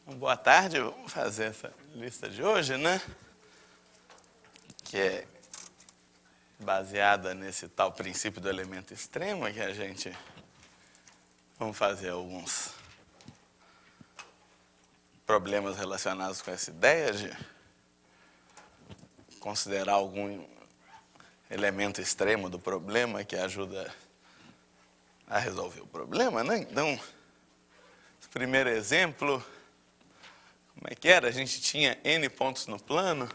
Boa tarde, vamos fazer essa lista de hoje, né? Que é baseada nesse tal princípio do elemento extremo, que a gente vamos fazer alguns problemas relacionados com essa ideia de considerar algum elemento extremo do problema que ajuda a resolver o problema, né? Então, esse primeiro exemplo, como é que era? A gente tinha N pontos no plano.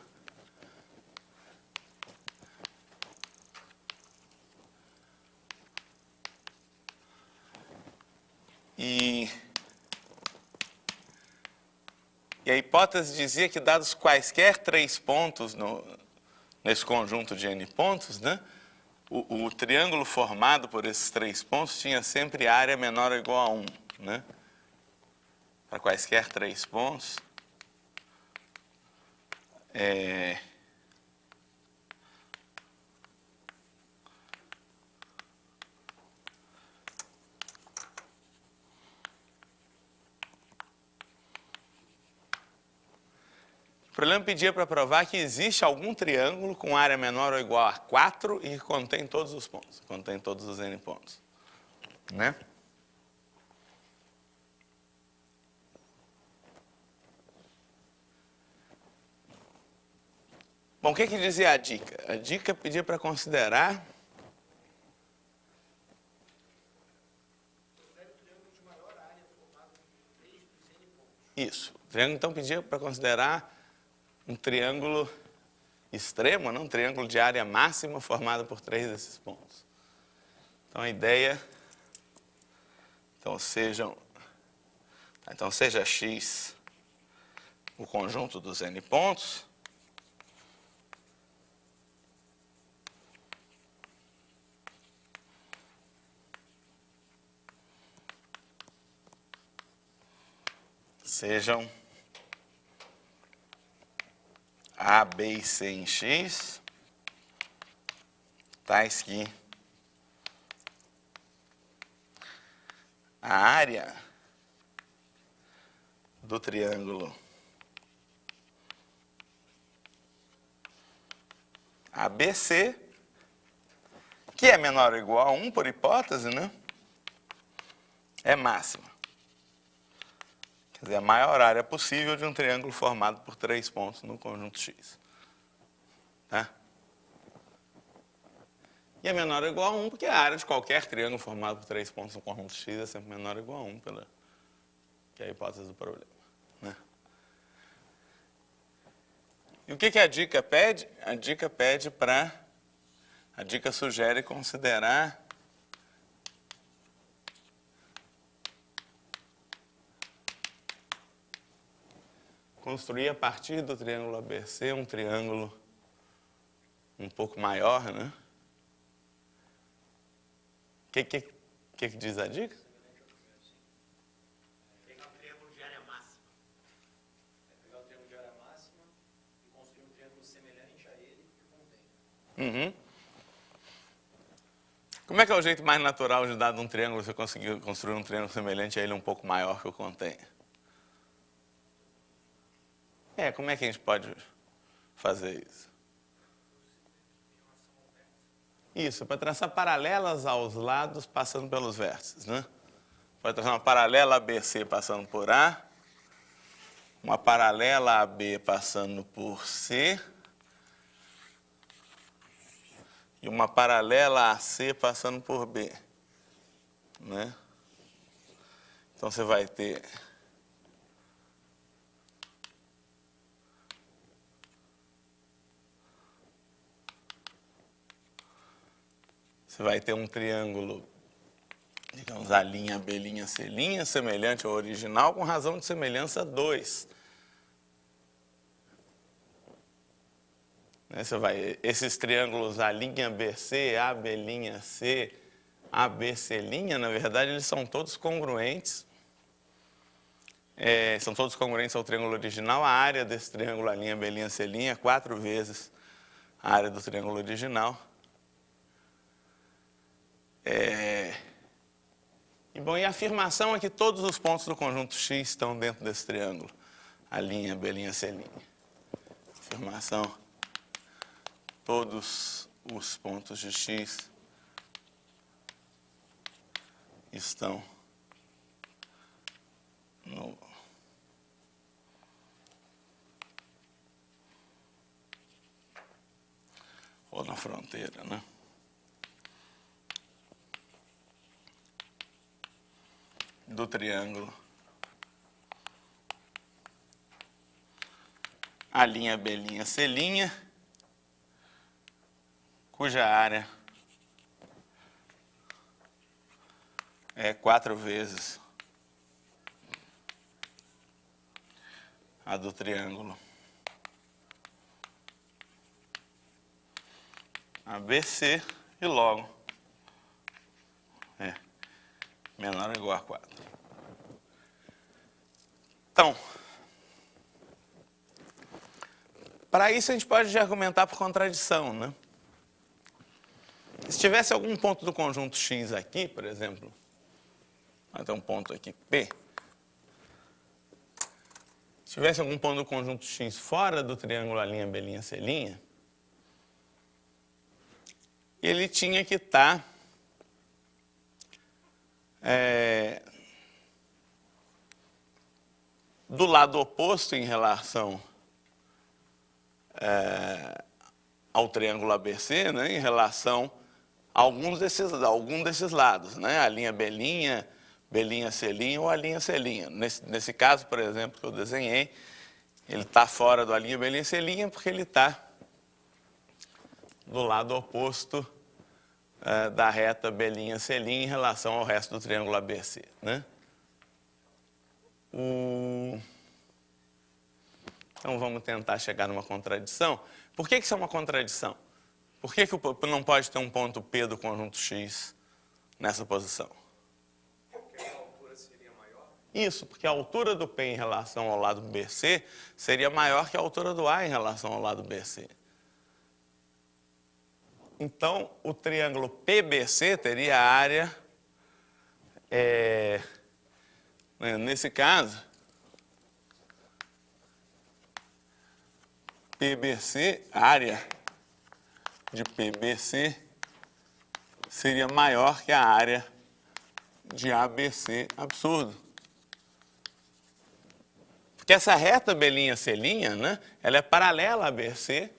E a hipótese dizia que, dados quaisquer 3 pontos nesse conjunto de N pontos, né, o triângulo formado por esses 3 pontos tinha sempre área menor ou igual a 1. Né? Para quaisquer 3 pontos. O problema pedia para provar que existe algum triângulo com área menor ou igual a 4 e que contém todos os pontos, contém todos os N pontos. Né? Bom, o que dizia a dica? A dica pedia para considerar isso. O triângulo, então, pedia para considerar um triângulo extremo, não? Um triângulo de área máxima formado por 3 desses pontos. Então, a ideia... Então, seja X o conjunto dos N pontos. Sejam A, B e C em X, tais que a área do triângulo ABC, que é menor ou igual a 1 por hipótese, né, é máxima. Quer dizer, a maior área possível de um triângulo formado por 3 pontos no conjunto X. Tá? E é menor ou igual a 1 porque a área de qualquer triângulo formado por 3 pontos no conjunto X é sempre menor ou igual a 1, que é a hipótese do problema. Né? E o que a dica pede? A dica sugere considerar construir a partir do triângulo ABC um triângulo um pouco maior, né? O que diz a dica? Pegar um triângulo de área máxima. Pegar o triângulo de área máxima e construir um triângulo semelhante a ele que contém. Uhum. Como é que é o jeito mais natural de, dado um triângulo, você conseguir construir um triângulo semelhante a ele um pouco maior que o contém? Como é que a gente pode fazer isso? Isso, para traçar paralelas aos lados passando pelos vértices, né? Pode traçar uma paralela ABC passando por A, uma paralela AB passando por C e uma paralela AC passando por B, né? Então você vai ter um triângulo, digamos, A', B', C', semelhante ao original, com razão de semelhança 2. Esses triângulos A', BC, AB', C, ABC', na verdade, eles são todos congruentes. São todos congruentes ao triângulo original. A área desse triângulo A', B', C' é 4 vezes a área do triângulo original. E a afirmação é que todos os pontos do conjunto X estão dentro desse triângulo. A linha B', C'. Afirmação. Todos os pontos de X estão no ou na fronteira, né? Do triângulo A', B', C', cuja área é 4 vezes a do triângulo ABC e logo é menor ou igual a 4. Então, para isso a gente pode argumentar por contradição, né? Se tivesse algum ponto do conjunto X aqui, por exemplo, vai ter um ponto aqui P. Se tivesse algum ponto do conjunto X fora do triângulo A', B', C', ele tinha que estar do lado oposto em relação ao triângulo ABC, né, em relação a algum desses lados, né, a linha B', C' ou a linha C'. Nesse caso, por exemplo, que eu desenhei, ele está fora do A', B', C' porque ele está do lado oposto da reta B', C' em relação ao resto do triângulo ABC, né? Então vamos tentar chegar numa contradição. Por que isso é uma contradição? Por que não pode ter um ponto P do conjunto X nessa posição? Porque a altura seria maior? Isso, porque a altura do P em relação ao lado BC seria maior que a altura do A em relação ao lado BC. Então, o triângulo PBC teria a área, nesse caso, PBC, a área de PBC seria maior que a área de ABC, absurdo. Porque essa reta B', C', né, ela é paralela a BC,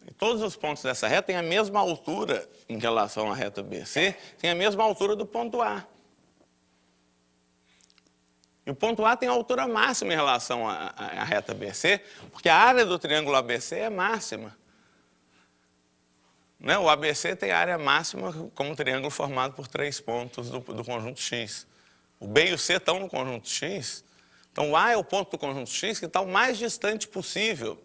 e todos os pontos dessa reta têm a mesma altura em relação à reta BC, têm a mesma altura do ponto A. E o ponto A tem a altura máxima em relação à reta BC, porque a área do triângulo ABC é máxima. Né? O ABC tem área máxima como triângulo formado por 3 pontos do conjunto X. O B e o C estão no conjunto X. Então, o A é o ponto do conjunto X que está o mais distante possível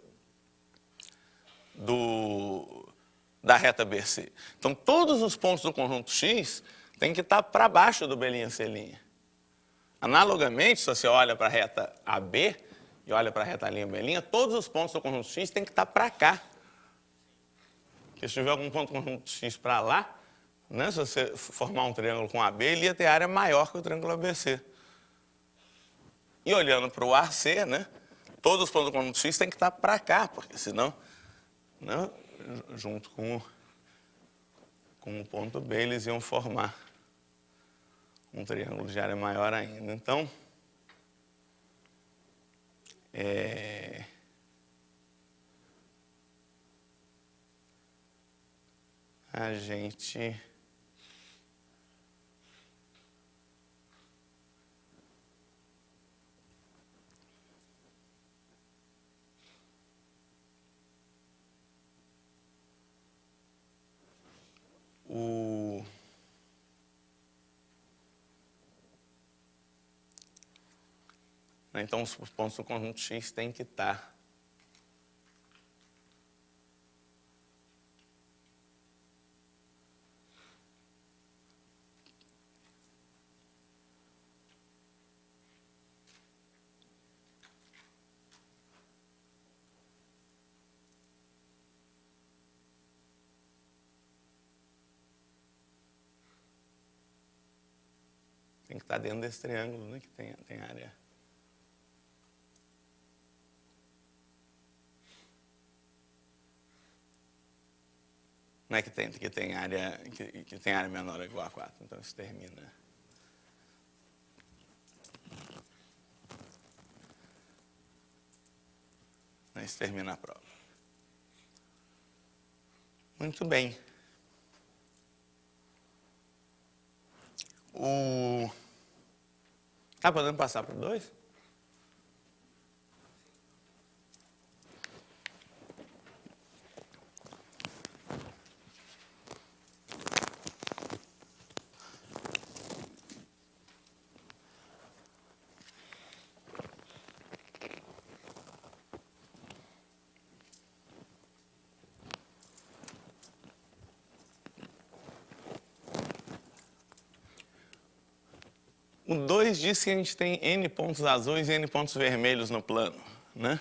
da reta BC. Então, todos os pontos do conjunto X têm que estar para baixo do B', C'. Analogamente, se você olha para a reta AB e olha para a reta B', todos os pontos do conjunto X têm que estar para cá. Porque se tiver algum ponto do conjunto X para lá, né, se você formar um triângulo com AB, ele ia ter área maior que o triângulo ABC. E olhando para o AC, né, todos os pontos do conjunto X têm que estar para cá, porque senão, né, junto com o ponto B, eles iam formar um triângulo de área maior ainda. Então, a gente então, os pontos do conjunto X têm que estar dentro desse triângulo, né, que tem área. Não é que tem área menor ou igual a 4. Então isso termina. Isso termina a prova. Muito bem. Tá podendo passar para o 2? O 2 diz que a gente tem N pontos azuis e N pontos vermelhos no plano, né?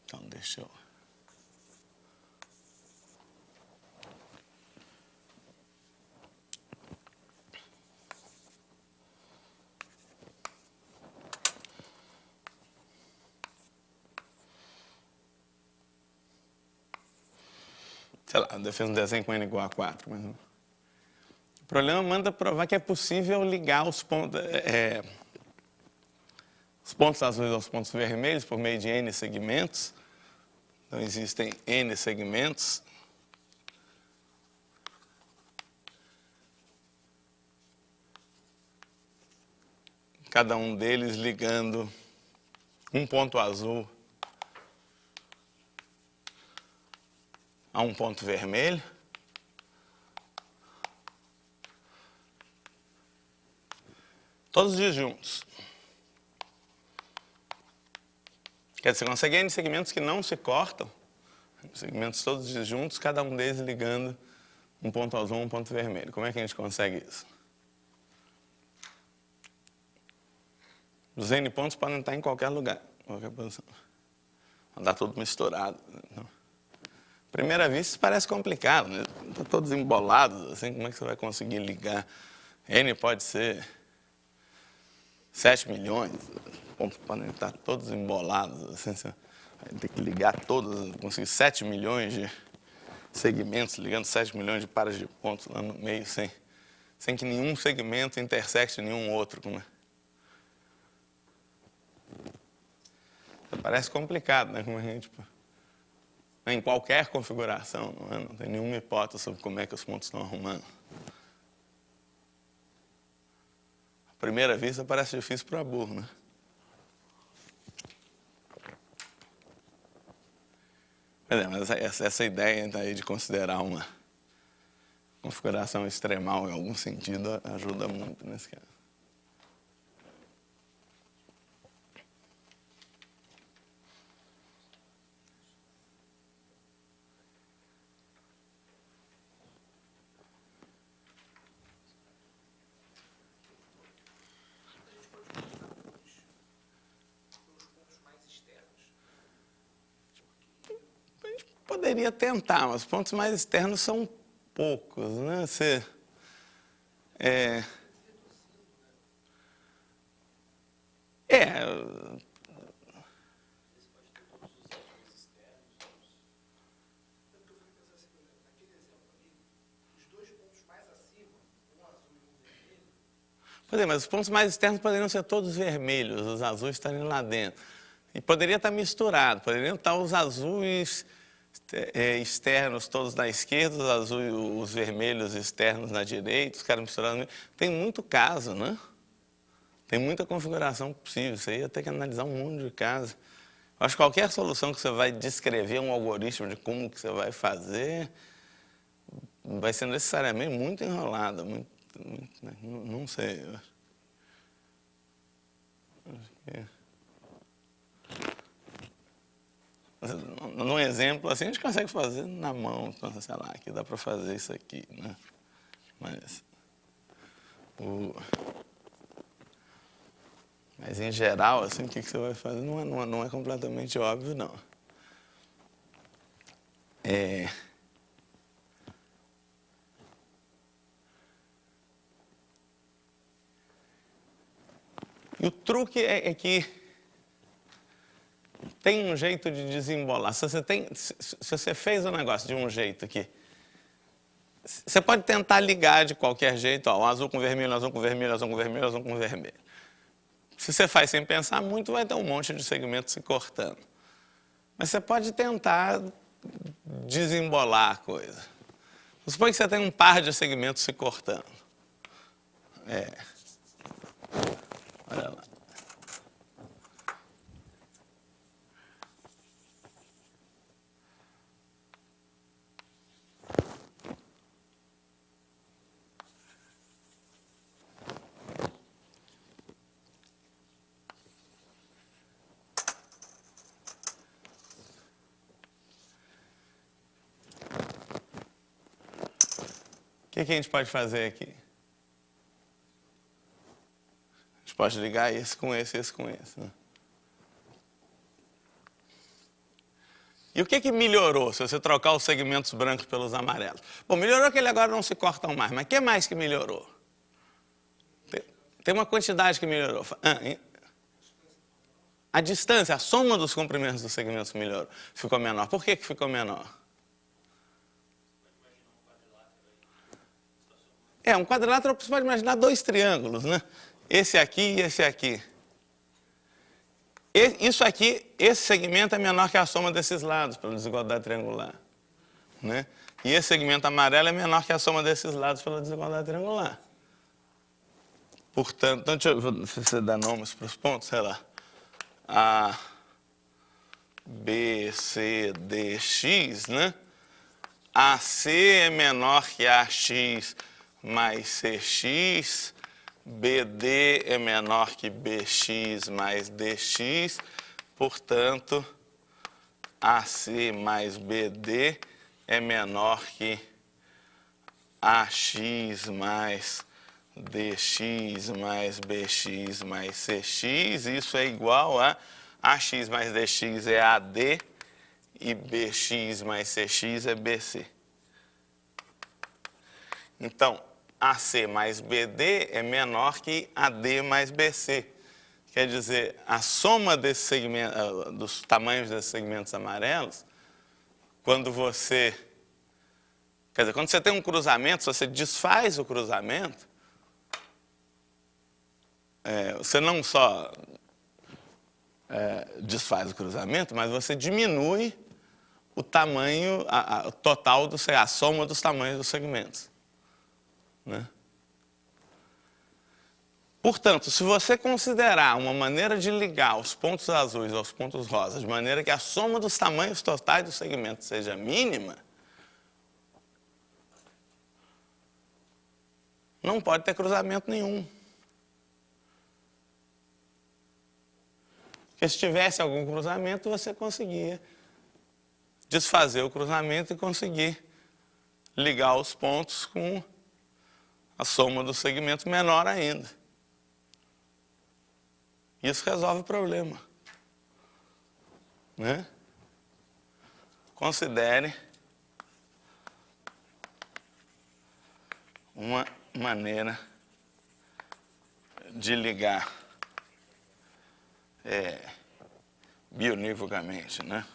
Então, deixa eu... Sei lá, eu fiz um desenho com N igual a 4, mas... O problema manda provar que é possível ligar os pontos azuis aos pontos vermelhos por meio de N segmentos. Então, existem N segmentos. Cada um deles ligando um ponto azul a um ponto vermelho. Todos disjuntos. Quer dizer, você consegue N segmentos que não se cortam, segmentos todos disjuntos, cada um deles ligando um ponto azul a um ponto vermelho. Como é que a gente consegue isso? Os N pontos podem estar em qualquer lugar, qualquer posição. Andar tudo misturado. Então, à primeira vista, isso parece complicado, né? Estão todos embolados, assim, como é que você vai conseguir ligar? N pode ser 7 milhões, pontos podem estar todos embolados, assim, você vai ter que ligar todos, conseguir 7 milhões de segmentos, ligando 7 milhões de pares de pontos lá no meio, sem que nenhum segmento intersecte nenhum outro. Parece complicado, né? Como a gente, em qualquer configuração, não tem nenhuma hipótese sobre como é que os pontos estão arrumando. À primeira vista parece difícil para burro, né? Mas essa ideia aí de considerar uma configuração extremal em algum sentido ajuda muito nesse caso. Poderia tentar, mas os pontos mais externos são poucos, né? Mas os pontos mais externos poderiam ser todos vermelhos, os azuis estariam lá dentro. E poderia estar misturado, poderiam estar os azuis externos todos na esquerda, os vermelhos externos na direita, os caras misturados. Tem muito caso, né? Tem muita configuração possível, você ia ter que analisar um monte de casos. Eu acho que qualquer solução que você vai descrever um algoritmo de como que você vai fazer, vai ser necessariamente muito enrolada, não sei. Num exemplo assim, a gente consegue fazer na mão, então, sei lá, aqui dá para fazer isso aqui, né? Mas em geral, assim, o que você vai fazer não é completamente óbvio, não. E o truque é que tem um jeito de desembolar. Se você fez o negócio de um jeito que... Você pode tentar ligar de qualquer jeito, ó, um azul com vermelho, azul com vermelho, azul com vermelho, azul com vermelho. Se você faz sem pensar muito, vai ter um monte de segmentos se cortando. Mas você pode tentar desembolar a coisa. Supõe que você tem um par de segmentos se cortando. Olha lá. O que a gente pode fazer aqui? A gente pode ligar esse com esse e esse com esse, né? E o que melhorou se você trocar os segmentos brancos pelos amarelos? Bom, melhorou que ele agora não se cortam mais, mas o que mais que melhorou? Tem uma quantidade que melhorou. A distância, a soma dos comprimentos dos segmentos melhorou. Ficou menor. Por que ficou menor? Um quadrilátero você pode imaginar dois triângulos, né? Esse aqui e esse aqui. Isso aqui, esse segmento é menor que a soma desses lados, pela desigualdade triangular. Né? E esse segmento amarelo é menor que a soma desses lados pela desigualdade triangular. Portanto, então, deixa eu você dar nomes para os pontos, sei lá. A, B, C, D, X, né? AC é menor que AX mais CX, BD é menor que BX mais DX, portanto, AC mais BD é menor que AX mais DX mais BX mais CX, isso é igual a AX mais DX é AD e BX mais CX é BC. Então, AC mais BD é menor que AD mais BC. Quer dizer, a soma desse segmento, dos tamanhos desses segmentos amarelos, quando você tem um cruzamento, se você desfaz o cruzamento, você não só desfaz o cruzamento, mas você diminui o tamanho, total, a soma dos tamanhos dos segmentos. Né? Portanto, se você considerar uma maneira de ligar os pontos azuis aos pontos rosas, de maneira que a soma dos tamanhos totais do segmento seja mínima, não pode ter cruzamento nenhum. Porque se tivesse algum cruzamento, você conseguia desfazer o cruzamento e conseguir ligar os pontos com a soma do segmento menor ainda. Isso resolve o problema. Né? Considere uma maneira de ligar bionivocamente, né?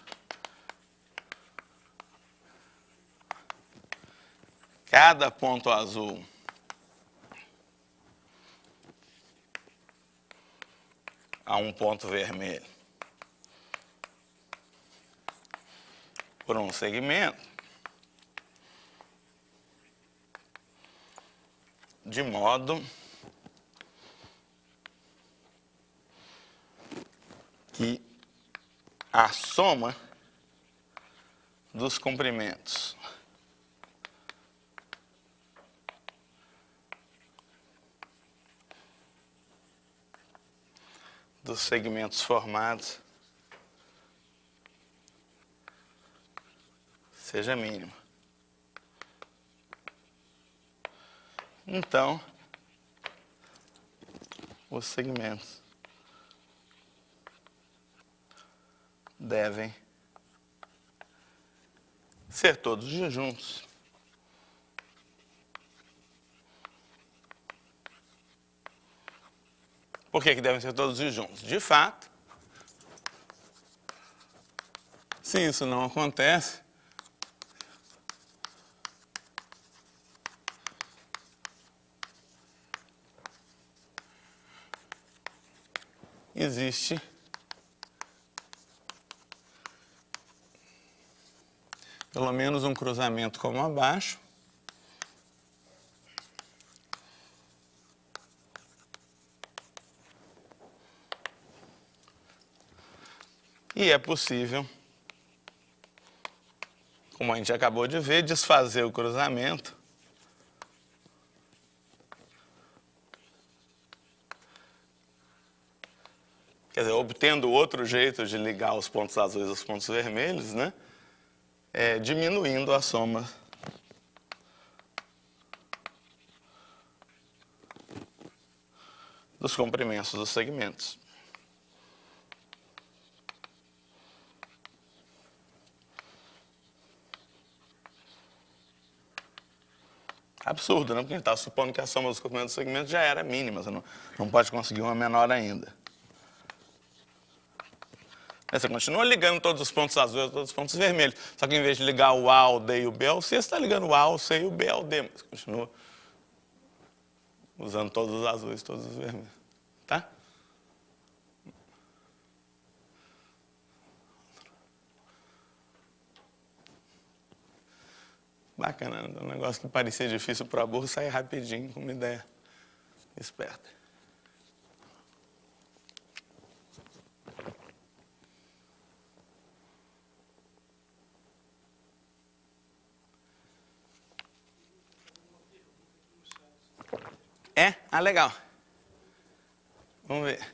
Cada ponto azul a um ponto vermelho por um segmento, de modo que a soma dos comprimentos dos segmentos formados seja mínima. Então, os segmentos devem ser todos disjuntos. Por que devem ser todos disjuntos? De fato, se isso não acontece, existe pelo menos um cruzamento como abaixo, e é possível, como a gente acabou de ver, desfazer o cruzamento quer dizer, obtendo outro jeito de ligar os pontos azuis aos pontos vermelhos, né? Diminuindo a soma dos comprimentos dos segmentos. Absurdo, né? Porque a gente está supondo que a soma dos comprimentos dos segmentos já era mínima, você não pode conseguir uma menor ainda. Você continua ligando todos os pontos azuis a todos os pontos vermelhos. Só que em vez de ligar o A, o D e o B ao C, você está ligando o A, o C e o B ao D. Mas continua usando todos os azuis, todos os vermelhos. Tá? Bacana, né? Um negócio que parecia difícil para burro, sai rapidinho com uma ideia esperta. Ah, legal. Vamos ver.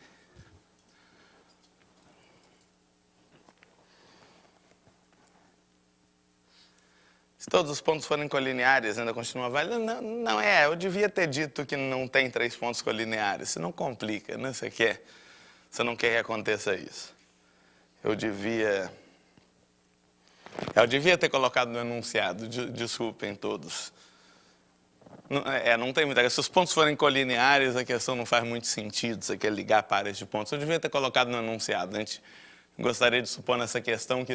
Se todos os pontos forem colineares, ainda continua válido? Não, eu devia ter dito que não tem 3 pontos colineares. Isso não complica, né? Você não quer que aconteça isso. Eu devia ter colocado no enunciado, desculpem todos. Não tem muita. Se os pontos forem colineares, a questão não faz muito sentido, você quer ligar pares de pontos. Eu devia ter colocado no enunciado. A gente gostaria de supor nessa questão que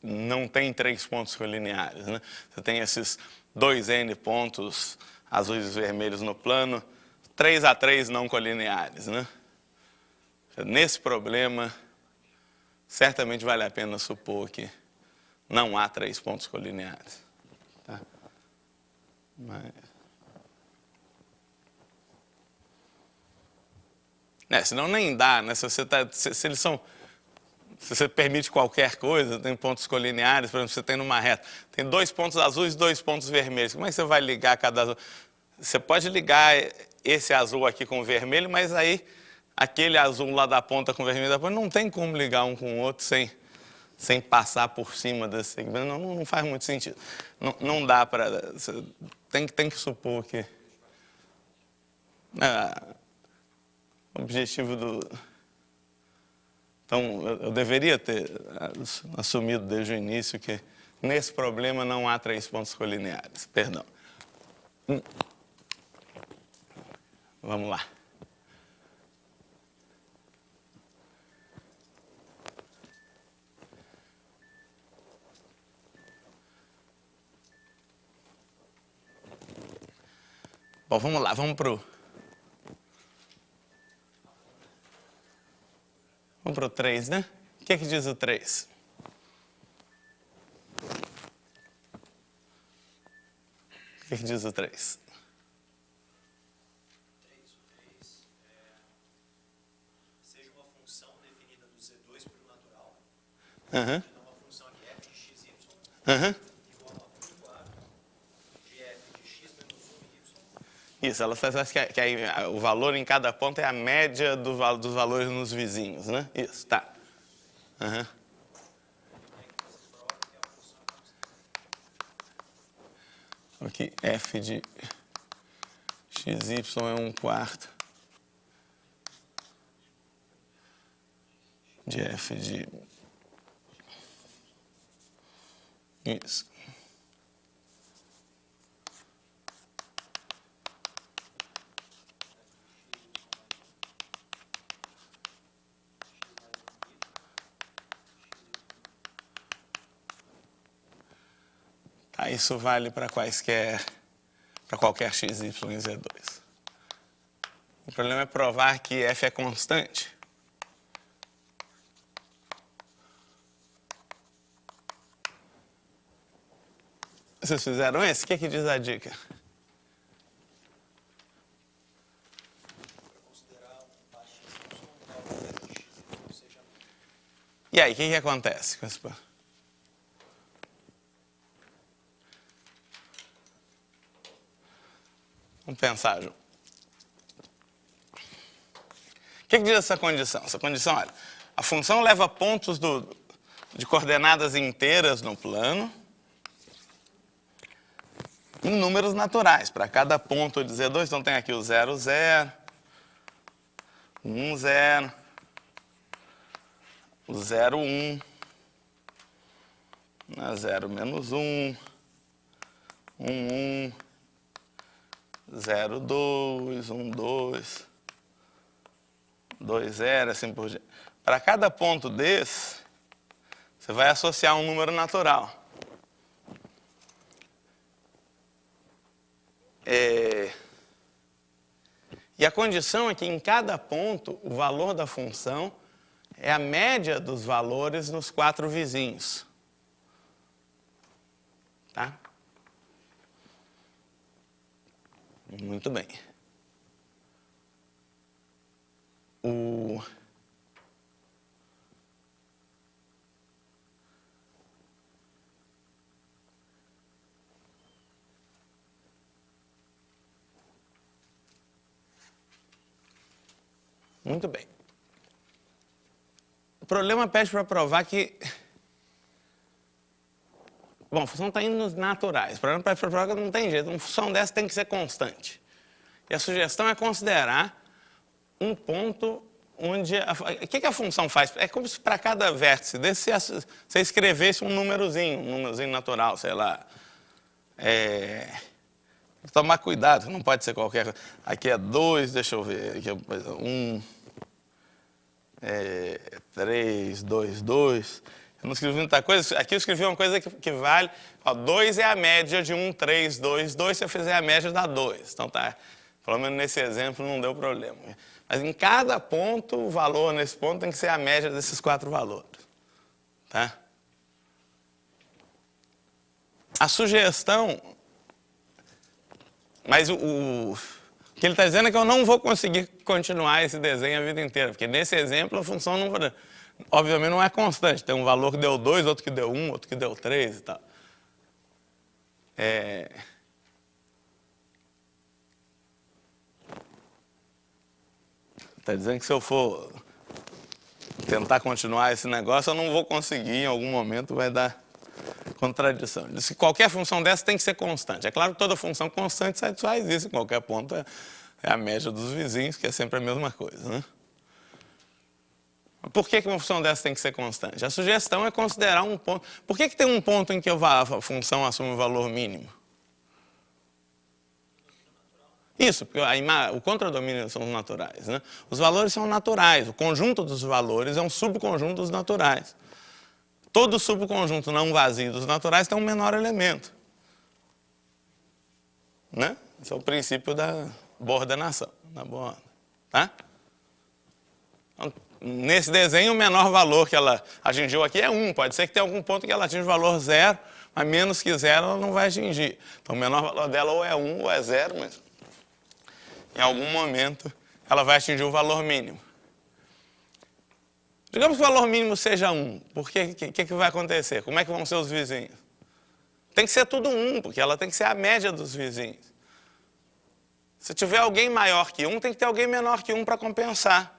não tem 3 pontos colineares, né? Você tem esses 2n pontos azuis e vermelhos no plano, 3 a 3 não colineares, né? Nesse problema, certamente vale a pena supor que não há 3 pontos colineares. Tá? Senão nem dá, né? Se você permite qualquer coisa, tem pontos colineares, por exemplo, você tem numa reta, tem 2 pontos azuis e 2 pontos vermelhos. Como é que você vai ligar cada azul? Você pode ligar esse azul aqui com o vermelho, mas aí aquele azul lá da ponta com o vermelho da ponta, não tem como ligar um com o outro sem passar por cima desse segmento. Não faz muito sentido. Não dá para... Tem que supor que... O objetivo do... Então, eu deveria ter assumido desde o início que nesse problema não há 3 pontos colineares. Perdão. Vamos lá. Bom, vamos lá, vamos para o 3, né? O que diz o 3? O que diz o 3? Seja uma função definida do Z2 pelo natural, Uhum. então uma função de f de x, y, Uhum. igual a 1 de f de x menos 1, y. Isso, ela faz que aí, o valor em cada ponto é a média dos valores nos vizinhos, né? Isso, tá. Uhum. Aqui, f de xy é 1/4 de f de... Isso. Tá, isso vale para qualquer x, y e z2. O problema é provar que f é constante. Vocês fizeram esse? O que diz a dica? E aí, o que acontece com esse ponto? Vamos pensar, João. O que diz essa condição? Essa condição, olha, a função leva pontos de coordenadas inteiras no plano em números naturais. Para cada ponto de Z2, então tem aqui o 0, 0, 1, 0, o 0, 1, 0, menos 1, 1, 1, 0, 2, 1, 2, 2, 0, assim por diante. Para cada ponto desse, você vai associar um número natural. E a condição é que em cada ponto, o valor da função é a média dos valores nos 4 vizinhos. Tá? Muito bem. Muito bem. O problema pede para provar que... Bom, a função está indo nos naturais. O problema pede para provar que não tem jeito. Uma função dessa tem que ser constante. E a sugestão é considerar um ponto onde... O que a função faz? É como se para cada vértice desse você escrevesse um númerozinho natural, sei lá. Tomar cuidado, não pode ser qualquer coisa. Aqui é 2, deixa eu ver. Aqui é 1, 3, 2, 2. Eu não escrevi muita coisa. Aqui eu escrevi uma coisa que vale... 2 é a média de 1, 3, 2, 2. Se eu fizer a média, dá 2. Então tá... Pelo menos nesse exemplo não deu problema. Mas em cada ponto, o valor nesse ponto tem que ser a média desses 4 valores. Tá? A sugestão... Mas o que ele está dizendo é que eu não vou conseguir continuar esse desenho a vida inteira. Porque nesse exemplo a função não... Obviamente não é constante. Tem um valor que deu 2, outro que deu 1, outro que deu 3 e tal. Está dizendo que se eu for tentar continuar esse negócio, eu não vou conseguir, em algum momento vai dar contradição. Ele diz que qualquer função dessa tem que ser constante. É claro que toda função constante satisfaz isso, em qualquer ponto é a média dos vizinhos, que é sempre a mesma coisa, né? Por que uma função dessa tem que ser constante? A sugestão é considerar um ponto... Por que tem um ponto em que a função assume um valor mínimo? Isso, porque o contradomínio são os naturais, né? Os valores são naturais, o conjunto dos valores é um subconjunto dos naturais. Todo subconjunto não vazio dos naturais tem um menor elemento. Né? Esse é o princípio da boa ordenação, da boa ordem. Tá? Então, nesse desenho, o menor valor que ela atingiu aqui é 1. Pode ser que tenha algum ponto que ela atinja o valor 0, mas menos que 0 ela não vai atingir. Então, o menor valor dela ou é 1 ou é 0, mas em algum momento ela vai atingir o valor mínimo. Digamos que o valor mínimo seja 1. Por que vai acontecer? Como é que vão ser os vizinhos? Tem que ser tudo 1, porque ela tem que ser a média dos vizinhos. Se tiver alguém maior que 1, tem que ter alguém menor que 1 para compensar.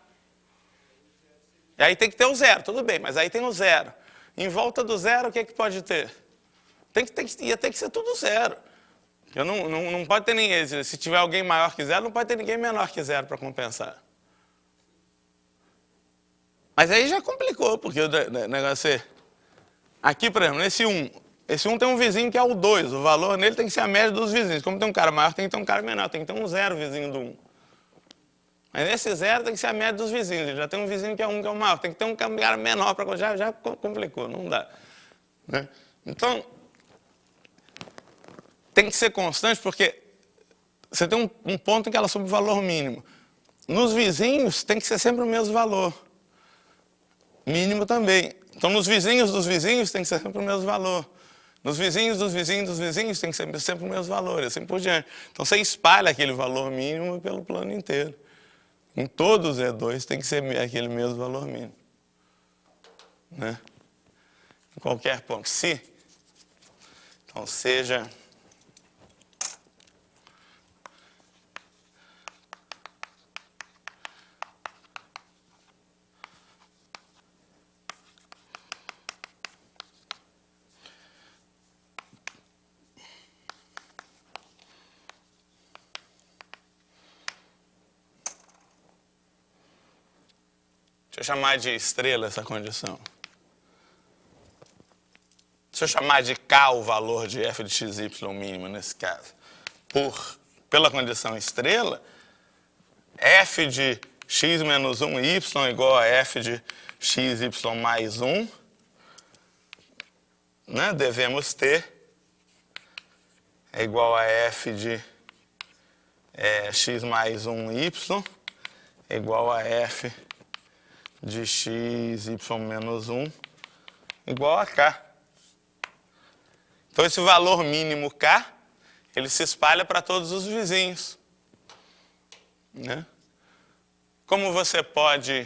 E aí tem que ter o 0, tudo bem, mas aí tem o 0. Em volta do 0, o que pode ter? Ia ter que ser tudo 0. Não pode ter ninguém. Se tiver alguém maior que 0, não pode ter ninguém menor que 0 para compensar. Mas aí já complicou, porque o negócio é... Aqui, por exemplo, esse 1 tem um vizinho que é o 2. O valor nele tem que ser a média dos vizinhos. Como tem um cara maior, tem que ter um cara menor. Tem que ter um 0 vizinho do 1. Mas esse 0 tem que ser a média dos vizinhos. Já tem um vizinho que é 1, que é o maior. Tem que ter um cara menor para... Já complicou, não dá. Né? Então, tem que ser constante porque você tem um ponto em que ela sobe o valor mínimo. Nos vizinhos tem que ser sempre o mesmo valor. Mínimo também. Então nos vizinhos dos vizinhos tem que ser sempre o mesmo valor. Nos vizinhos dos vizinhos dos vizinhos tem que ser sempre o mesmo valor, e assim por diante. Então você espalha aquele valor mínimo pelo plano inteiro. Em todos os E2 tem que ser aquele mesmo valor mínimo. Né? Em qualquer ponto. Se, então seja... Deixa eu chamar de estrela essa condição. Deixa eu chamar de K o valor de f de x, y mínimo nesse caso. Pela condição estrela, f de x menos 1, y igual a f de x, y mais 1. Né? Devemos ter é igual a f de x mais 1, y igual a f de x, y menos 1 igual a k. Então esse valor mínimo k, ele se espalha para todos os vizinhos. Né? Como você pode...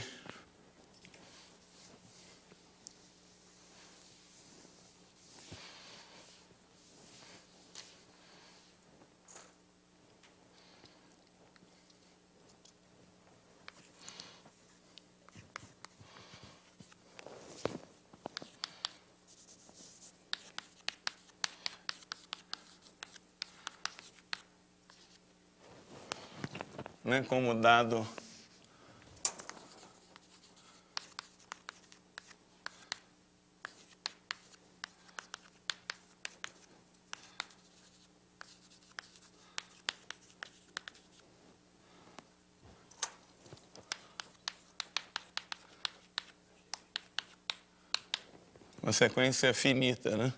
Né, como dado uma sequência finita, né?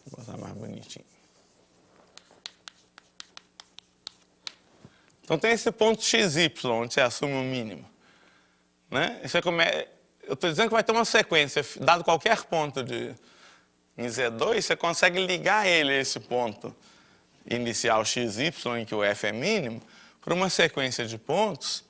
Vou botar mais bonitinho. Então tem esse ponto XY, onde você assume o mínimo. Né? Eu estou dizendo que vai ter uma sequência, dado qualquer ponto em Z2, você consegue ligar ele a esse ponto inicial XY, em que o F é mínimo, por uma sequência de pontos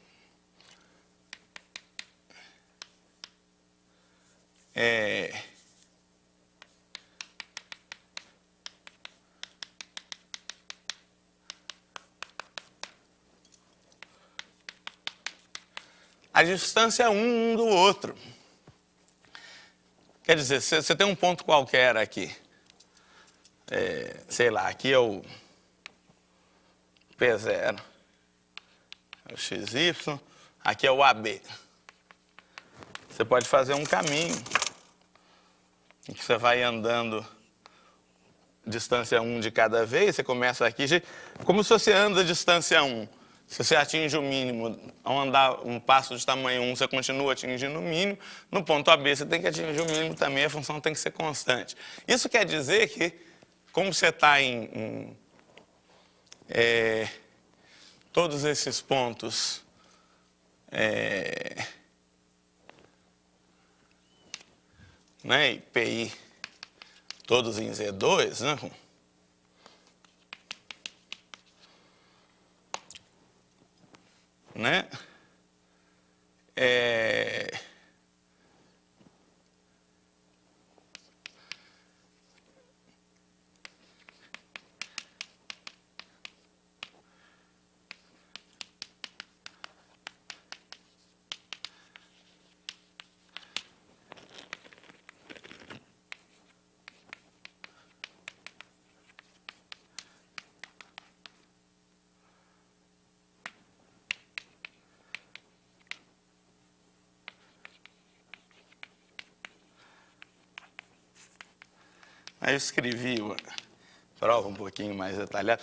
a distância um do outro. Quer dizer, você tem um ponto qualquer aqui. Sei lá, aqui é o P0, é o XY, aqui é o AB. Você pode fazer um caminho em que você vai andando distância 1 de cada vez, você começa aqui, como se você anda distância 1. Se você atinge o mínimo, ao andar um passo de tamanho 1, você continua atingindo o mínimo. No ponto AB, você tem que atingir o mínimo também, a função tem que ser constante. Isso quer dizer que, como você está em todos esses pontos né, e PI, todos em Z2, né? Né? Aí eu escrevi uma prova um pouquinho mais detalhada.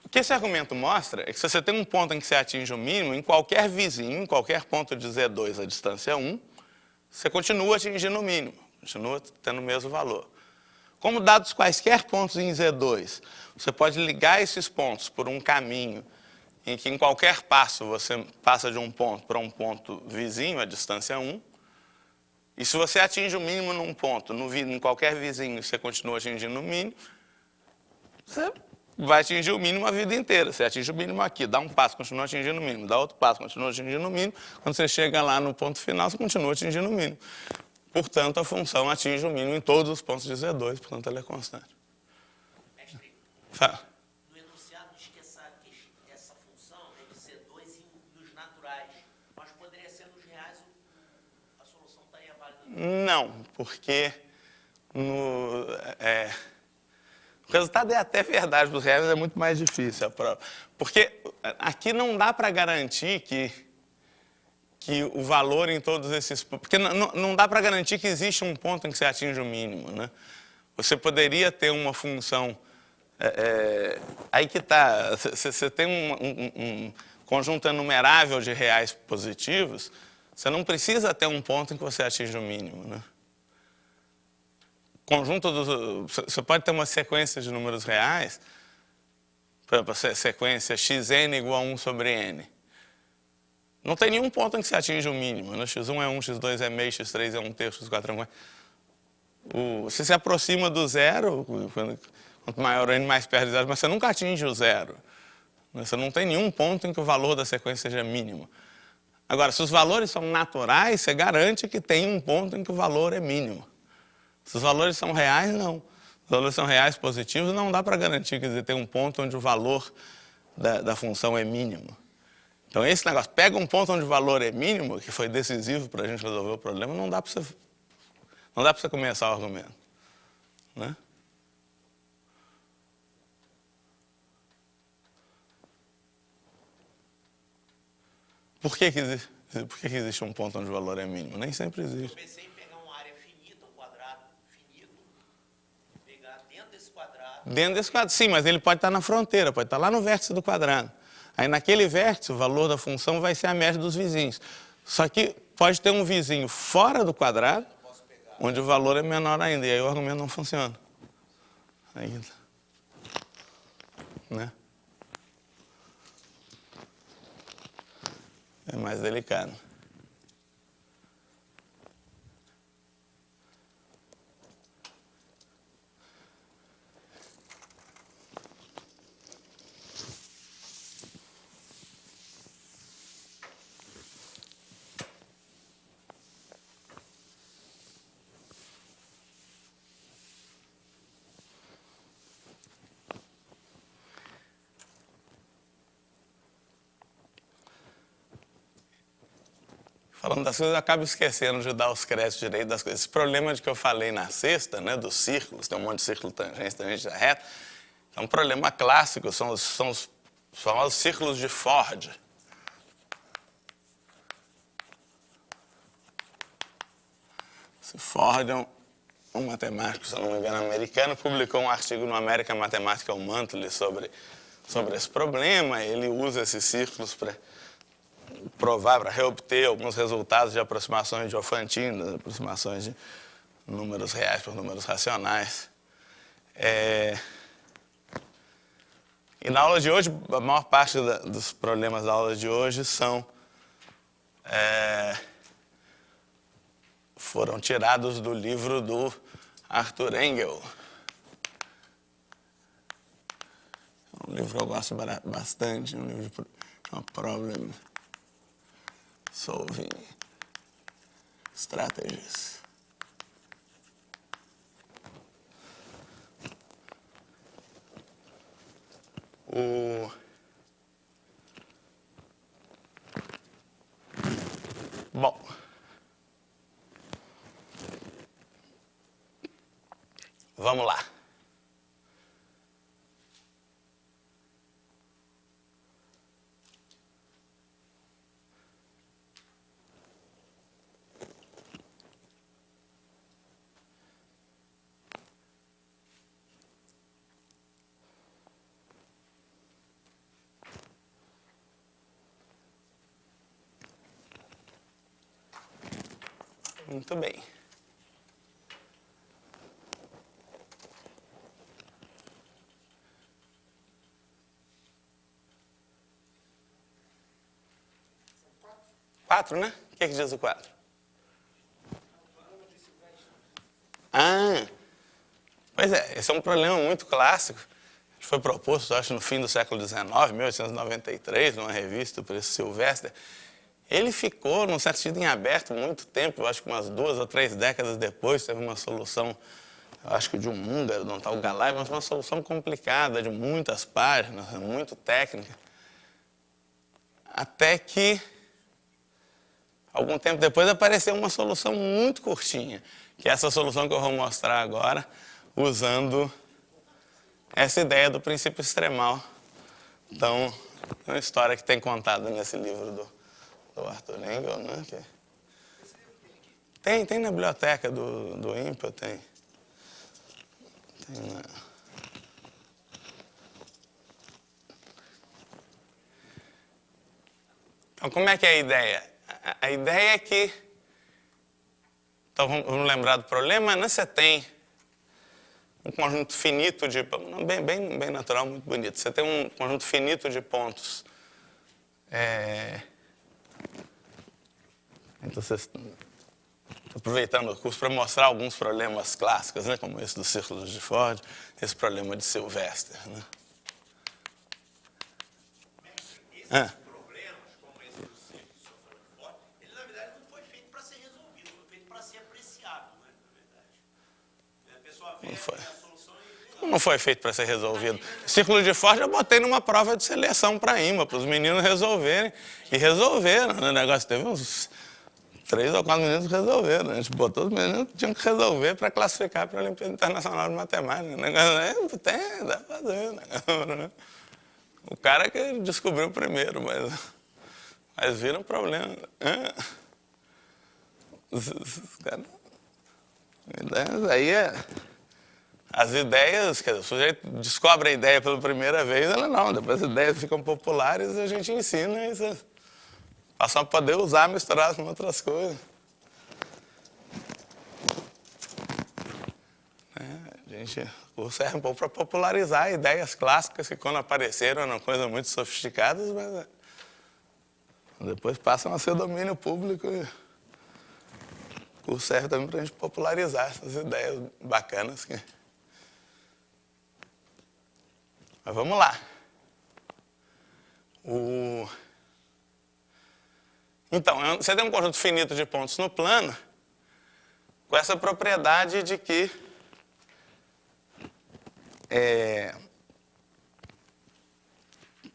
O que esse argumento mostra é que se você tem um ponto em que você atinge o mínimo, em qualquer vizinho, em qualquer ponto de Z2 a distância 1, você continua atingindo o mínimo, continua tendo o mesmo valor. Como dados quaisquer pontos em Z2, você pode ligar esses pontos por um caminho em que em qualquer passo você passa de um ponto para um ponto vizinho, a distância 1, e se você atinge o mínimo num ponto, em qualquer vizinho você continua atingindo o mínimo, você vai atingir o mínimo a vida inteira. Você atinge o mínimo aqui, dá um passo, continua atingindo o mínimo, dá outro passo, continua atingindo o mínimo. Quando você chega lá no ponto final, você continua atingindo o mínimo. Portanto, a função atinge o mínimo em todos os pontos de Z2, portanto, ela é constante. Mestre, Fala. no enunciado diz que essa função é de Z2 nos naturais, mas poderia ser nos reais, a solução estaria válida. Não, porque o resultado é até verdade, dos reais é muito mais difícil a prova. Porque aqui não dá para garantir que o valor em todos esses... Porque não dá para garantir que existe um ponto em que você atinge o mínimo, né? Você poderia ter uma função... aí que está, você tem um conjunto enumerável de reais positivos, você não precisa ter um ponto em que você atinge o mínimo, né? Você pode ter uma sequência de números reais, por exemplo, a sequência xn igual a 1 sobre n. Não tem nenhum ponto em que você atinge o mínimo, né? x1 é 1, x2 é meio, x3 é 1/3, x4 é 1. Você se aproxima do zero, quanto maior o n, mais perto do zero, mas você nunca atinge o zero. Você não tem nenhum ponto em que o valor da sequência seja mínimo. Agora, se os valores são naturais, você garante que tem um ponto em que o valor é mínimo. Se os valores são reais, não. Se os valores são reais positivos, não dá para garantir, quer dizer, tem um ponto onde o valor da função é mínimo. Então, esse negócio, pega um ponto onde o valor é mínimo, que foi decisivo para a gente resolver o problema, não dá para você começar o argumento, né? Por que existe um ponto onde o valor é mínimo? Nem sempre existe. Eu pensei em pegar uma área finita, um quadrado finito, pegar dentro desse quadrado... Dentro desse quadrado, sim, mas ele pode estar na fronteira, pode estar lá no vértice do quadrado. Aí naquele vértice, o valor da função vai ser a média dos vizinhos. Só que pode ter um vizinho fora do quadrado, onde o valor é menor ainda, e aí o argumento não funciona. Aí, né? É mais delicado. Falando das coisas, eu acabo esquecendo de dar os créditos direito das coisas. Esse problema de que eu falei na sexta, né, dos círculos, tem um monte de círculo tangente, tangente reta, é um problema clássico, são os famosos círculos de Ford. Esse Ford é um matemático, se eu não me engano, americano, publicou um artigo no American Mathematical Monthly sobre esse problema. Ele usa esses círculos para provar, para reobter alguns resultados de aproximações de Diophantine, aproximações de números reais por números racionais. E na aula de hoje, a maior parte dos problemas da aula de hoje foram tirados do livro do Arthur Engel. É um livro que eu gosto bastante, um livro de Problem Solving Strategies. Bom, vamos lá. Muito bem. Quatro, né? O que é que diz o 4? Ah, pois é, esse é um problema muito clássico. Foi proposto, acho, no fim do século XIX, 1893, numa revista, por esse Sylvester. Ele ficou, num certo sentido, em aberto muito tempo, acho que umas 2 ou 3 décadas depois, teve uma solução, acho que de um húngaro, de um tal Galay, mas uma solução complicada, de muitas páginas, muito técnica. Até que, algum tempo depois, apareceu uma solução muito curtinha, que é essa solução que eu vou mostrar agora, usando essa ideia do princípio extremal. Então, é uma história que tem contado nesse livro do Arthur Engel, né? Tem na biblioteca do INPA, tem na... Então, como é que é a ideia? A ideia é que... Então, vamos lembrar do problema, né? Você tem um conjunto finito de... Bem natural, muito bonito. Você tem um conjunto finito de pontos. Então, vocês... aproveitando o curso para mostrar alguns problemas clássicos, né? Como esse do círculo de Ford, esse problema de Sylvester, né? Esses problemas, como esse do círculo de Ford, ele na verdade não foi feito para ser resolvido, foi feito para ser apreciado, né? Na verdade. A pessoa vê a solução e... Não foi feito para ser resolvido. O círculo de Ford eu botei numa prova de seleção para IMA, para os meninos resolverem. E resolveram, né? O negócio teve uns 3 ou 4 meninos que resolveram. A gente botou os meninos que tinham que resolver para classificar para a Olimpíada Internacional de Matemática. O negócio dá para fazer. Né? O cara que descobriu primeiro, mas viram um problema. Os caras... Aí as ideias, quer dizer, o sujeito descobre a ideia pela primeira vez, ela não, depois as ideias ficam populares e a gente ensina e você passa a poder usar, misturar com outras coisas. O curso serve um pouco para popularizar ideias clássicas que quando apareceram eram coisas muito sofisticadas, mas depois passam a ser domínio público. O curso serve também para a gente popularizar essas ideias bacanas. Mas vamos lá. Então, você tem um conjunto finito de pontos no plano com essa propriedade de que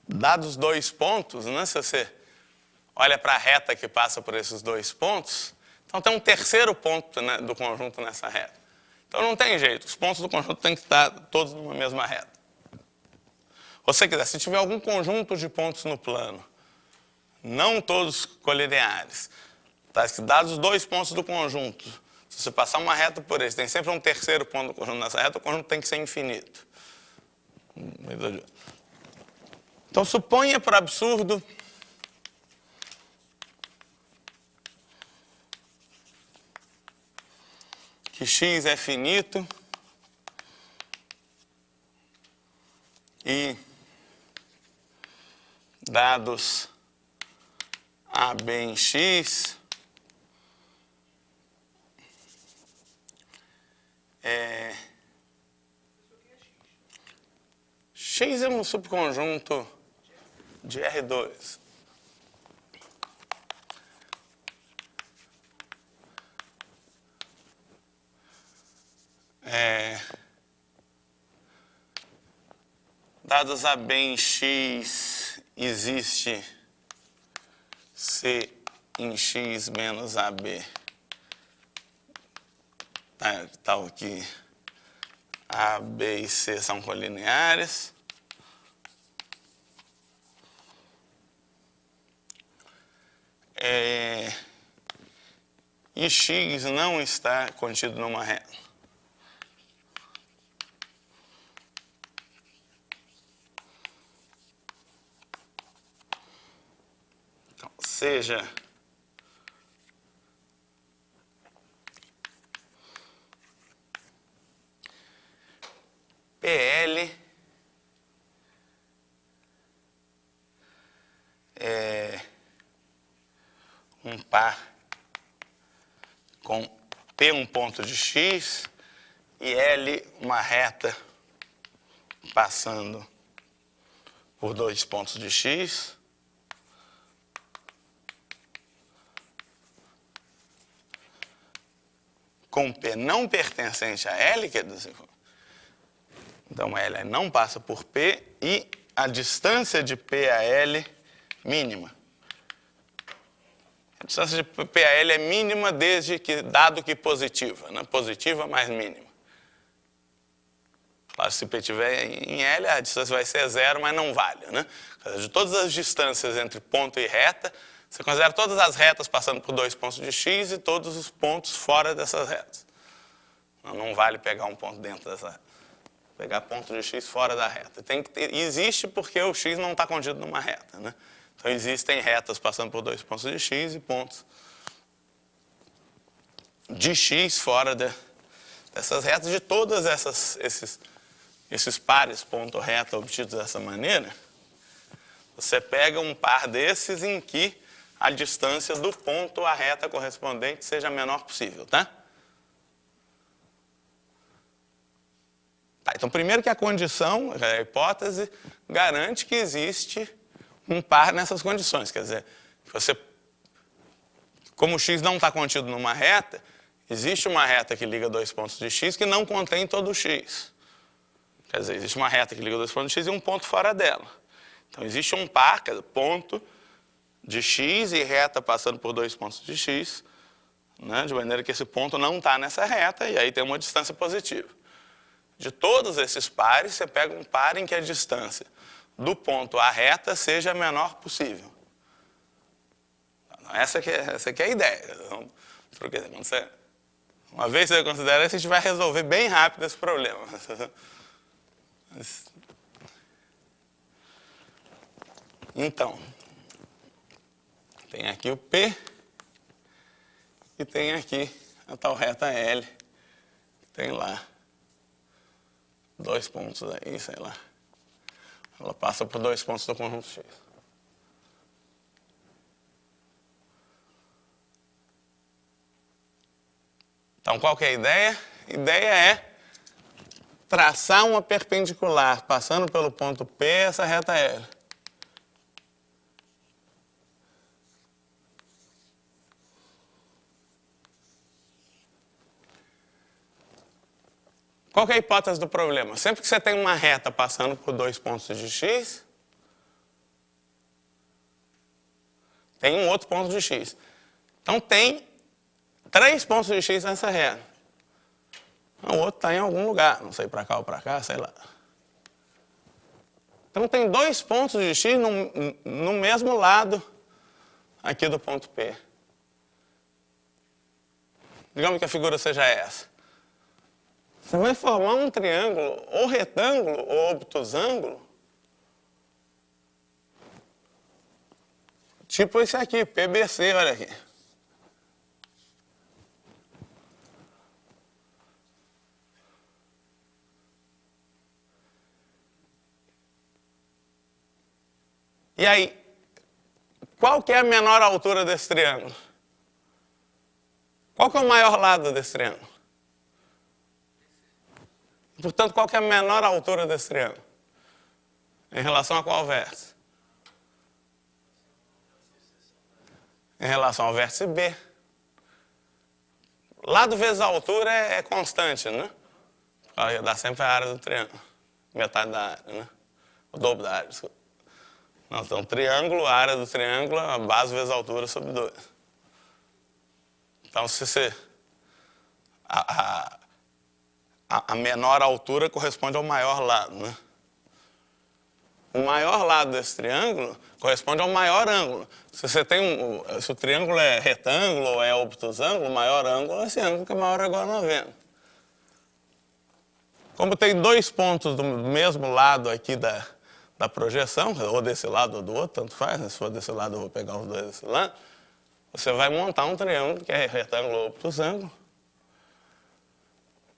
dados 2 pontos, né, se você olha para a reta que passa por esses 2 pontos, então tem um terceiro ponto, né, do conjunto nessa reta. Então não tem jeito, os pontos do conjunto têm que estar todos numa mesma reta. Ou se quiser, se tiver algum conjunto de pontos no plano, não todos colineares, tá? Dados os 2 pontos do conjunto, se você passar uma reta por eles, tem sempre um terceiro ponto do conjunto nessa reta, o conjunto tem que ser infinito. Então suponha, por absurdo, que x é finito e dados A, B em x, x é um subconjunto de R2. Dados A, B em x, existe C em x menos AB. Tal que A, B e C são colineares. E x não está contido numa reta. Então, seja um par com P um ponto de x e L uma reta passando por 2 pontos de x. Com P não pertencente a L, quer dizer, então L não passa por P e a distância de P a L mínima. A distância de P a L é mínima desde que, dado que positiva, né? Positiva mais mínima. Claro, se P estiver em L, a distância vai ser zero, mas não vale, né? De todas as distâncias entre ponto e reta, você considera todas as retas passando por 2 pontos de x e todos os pontos fora dessas retas. Não vale pegar um ponto dentro dessa reta. Pegar ponto de x fora da reta. Existe porque o x não está contido numa reta, né? Então existem retas passando por 2 pontos de x e pontos de x fora dessas retas. De todas esses pares ponto-reta obtidos dessa maneira, você pega um par desses em que a distância do ponto à reta correspondente seja a menor possível, tá? Então, primeiro que a condição, a hipótese, garante que existe um par nessas condições. Quer dizer, como o x não está contido numa reta, existe uma reta que liga 2 pontos de x que não contém todo o x. Quer dizer, existe uma reta que liga 2 pontos de x e um ponto fora dela. Então, existe um par, quer dizer, ponto de x e reta passando por 2 pontos de x, né, de maneira que esse ponto não está nessa reta e aí tem uma distância positiva. De todos esses pares, você pega um par em que a distância do ponto à reta seja a menor possível. Essa que é a ideia. Uma vez que você considera isso, a gente vai resolver bem rápido esse problema. Então, tem aqui o P e tem aqui a tal reta L, que tem lá 2 pontos aí, sei lá. Ela passa por 2 pontos do conjunto X. Então, qual que é a ideia? A ideia é traçar uma perpendicular passando pelo ponto P, essa reta L. Qual que é a hipótese do problema? Sempre que você tem uma reta passando por 2 pontos de x, tem um outro ponto de x. Então tem 3 pontos de x nessa reta. O outro está em algum lugar, não sei para cá ou para cá, sei lá. Então tem 2 pontos de x no mesmo lado aqui do ponto P. Digamos que a figura seja essa. Você vai formar um triângulo, ou retângulo, ou obtusângulo, tipo esse aqui, PBC, olha aqui. E aí, qual que é a menor altura desse triângulo? Qual que é o maior lado desse triângulo? Portanto, qual que é a menor altura desse triângulo? Em relação a qual vértice? Em relação ao vértice B. Lado vezes a altura é constante, né? Dá sempre a área do triângulo. Metade da área, né? O dobro da área, desculpa. Então, triângulo, a área do triângulo, a base vezes a altura sobre 2. Então, se você... A menor altura corresponde ao maior lado, né? O maior lado desse triângulo corresponde ao maior ângulo. Se o triângulo é retângulo ou é obtusângulo, o maior ângulo é esse ângulo que é maior ou igual a 90. Como tem 2 pontos do mesmo lado aqui da projeção, ou desse lado ou do outro, tanto faz, né? Se for desse lado eu vou pegar os dois desse lado, você vai montar um triângulo que é retângulo ou obtusângulo.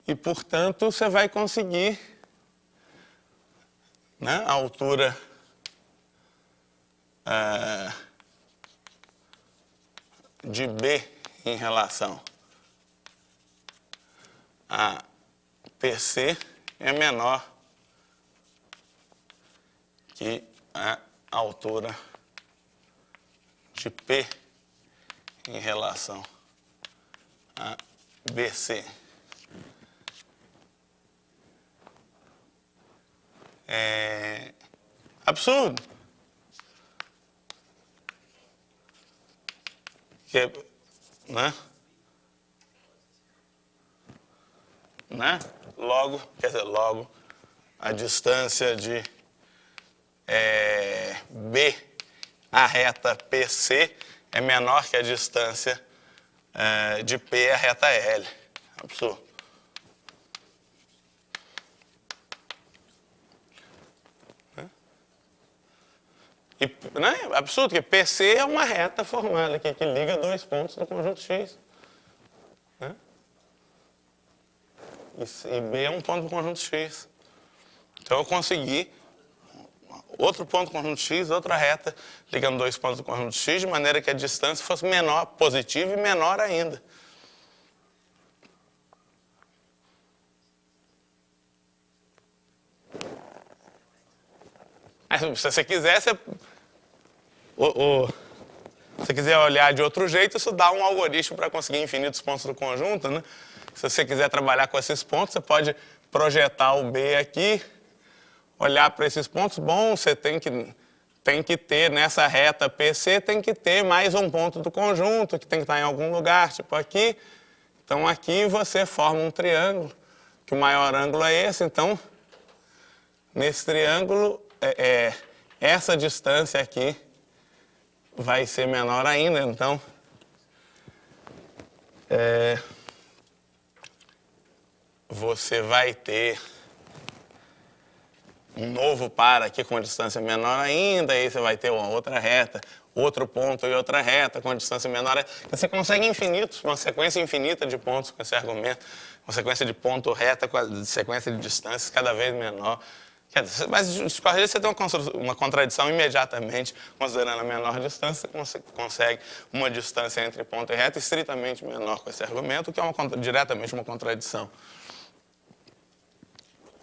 E, portanto, você vai conseguir, né, a altura de B em relação a PC é menor que a altura de P em relação a BC. É absurdo. Né? Logo, quer dizer, logo a distância de B à reta PC é menor que a distância de P à reta L. Absurdo. E, né? Absurdo, porque PC é uma reta formada aqui, que liga dois pontos do conjunto X. Né? E B é um ponto do conjunto X. Então eu consegui outro ponto do conjunto X, outra reta, ligando dois pontos do conjunto X, de maneira que a distância fosse menor, positiva e menor ainda. Mas, se você quiser, se você quiser olhar de outro jeito, isso dá um algoritmo para conseguir infinitos pontos do conjunto, né? Se você quiser trabalhar com esses pontos, você pode projetar o B aqui, olhar para esses pontos. Bom, você tem que ter nessa reta PC, tem que ter mais um ponto do conjunto, que tem que estar em algum lugar, tipo aqui. Então aqui você forma um triângulo, que o maior ângulo é esse. Então, nesse triângulo, essa distância aqui vai ser menor ainda. Então, você vai ter um novo par aqui com distância menor ainda, aí você vai ter uma outra reta, outro ponto e outra reta com distância menor. Você consegue infinitos, uma sequência infinita de pontos com esse argumento, uma sequência de ponto reta com a sequência de distâncias cada vez menor. Mas de qualquer jeito você tem uma contradição imediatamente, considerando a menor distância, você consegue uma distância entre ponto e reta estritamente menor com esse argumento, que é diretamente uma contradição.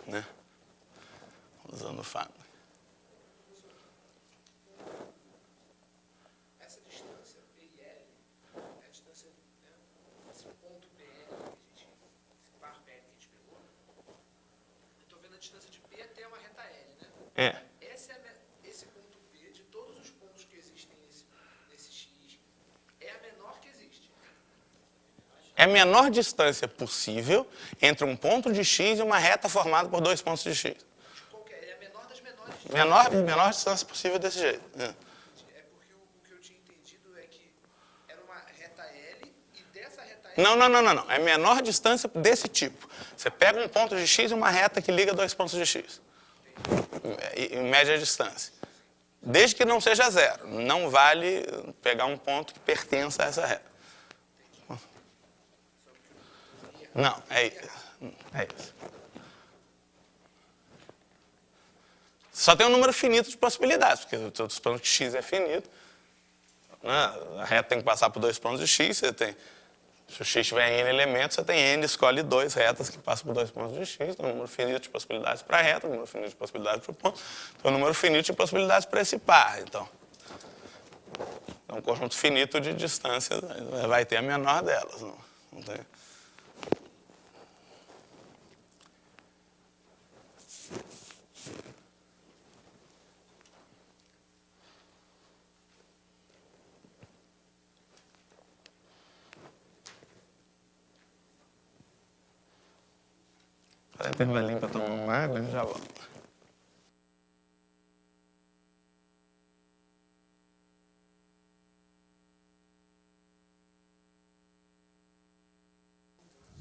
Né? Usando o fato. Essa distância P e L é a distância, né, esse ponto PL, esse par PL que a gente pegou. Eu estou vendo a distância de P até uma reta L, né? Esse ponto P, de todos os pontos que existem nesse X, é a menor que existe. É a menor distância possível entre um ponto de X e uma reta formada por dois pontos de X. Menor distância possível desse jeito. É porque o que eu tinha entendido é que era uma reta L e dessa reta L... Não. É menor distância desse tipo. Você pega um ponto de X e uma reta que liga dois pontos de X. Em média distância. Desde que não seja zero. Não vale pegar um ponto que pertença a essa reta. Não, é isso. Só tem um número finito de possibilidades, porque os pontos de X é finito. Né? A reta tem que passar por dois pontos de X. Se o X tiver N elementos, você tem N, escolhe duas retas que passam por dois pontos de X. Tem um número finito de possibilidades para a reta, um número finito de possibilidades para o ponto. Tem um número finito de possibilidades para esse par. Então, é um conjunto finito de distâncias, vai ter a menor delas. Não tem... Intervalinho para tomar uma água e já volto.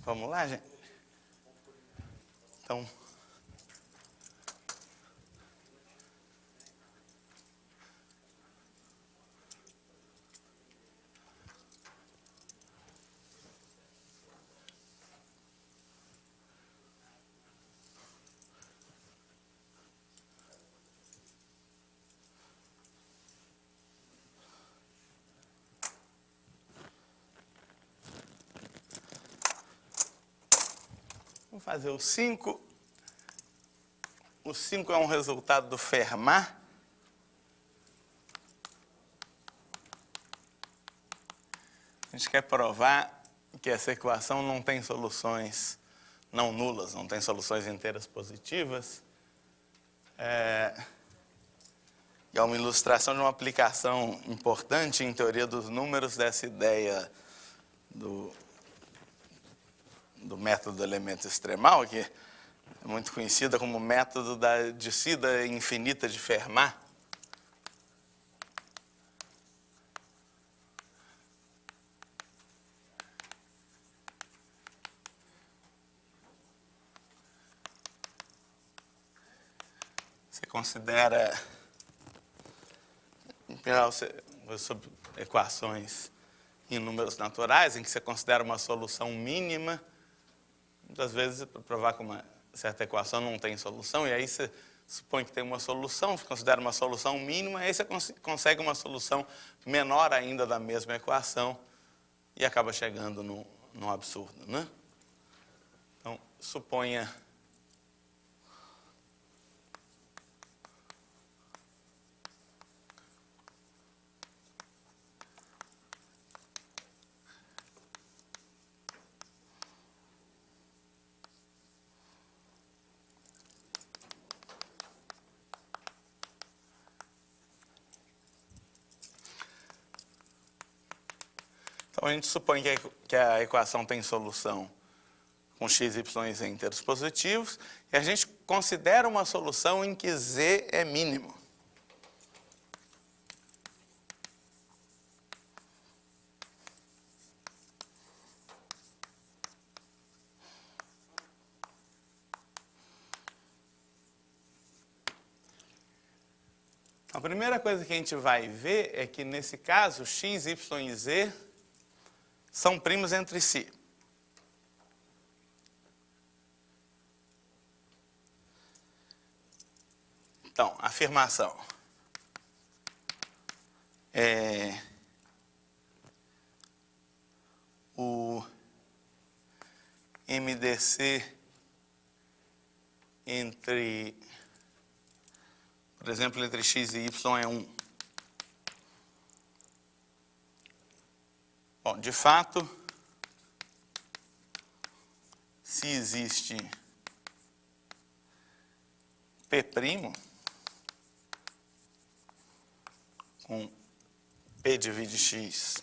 Vamos lá, gente? Então... Vamos fazer o 5. O 5 é um resultado do Fermat. A gente quer provar que essa equação não tem soluções não nulas, não tem soluções inteiras positivas. E é uma ilustração de uma aplicação importante em teoria dos números dessa ideia do método do elemento extremal, que é muito conhecida como método da descida infinita de Fermat. Você considera, em geral, sobre equações em números naturais, em que você considera uma solução mínima. Muitas vezes, para provar que uma certa equação não tem solução, e aí você supõe que tem uma solução, você considera uma solução mínima, e aí você consegue uma solução menor ainda da mesma equação, e acaba chegando num absurdo, né? Então, suponha Então, a gente supõe que a equação tem solução com x, y e z inteiros positivos, e a gente considera uma solução em que z é mínimo. A primeira coisa que a gente vai ver é que, nesse caso, x, y e z são primos entre si. Então, afirmação. O MDC entre, por exemplo, entre x e y é 1. Bom, de fato, se existe P' com P divide x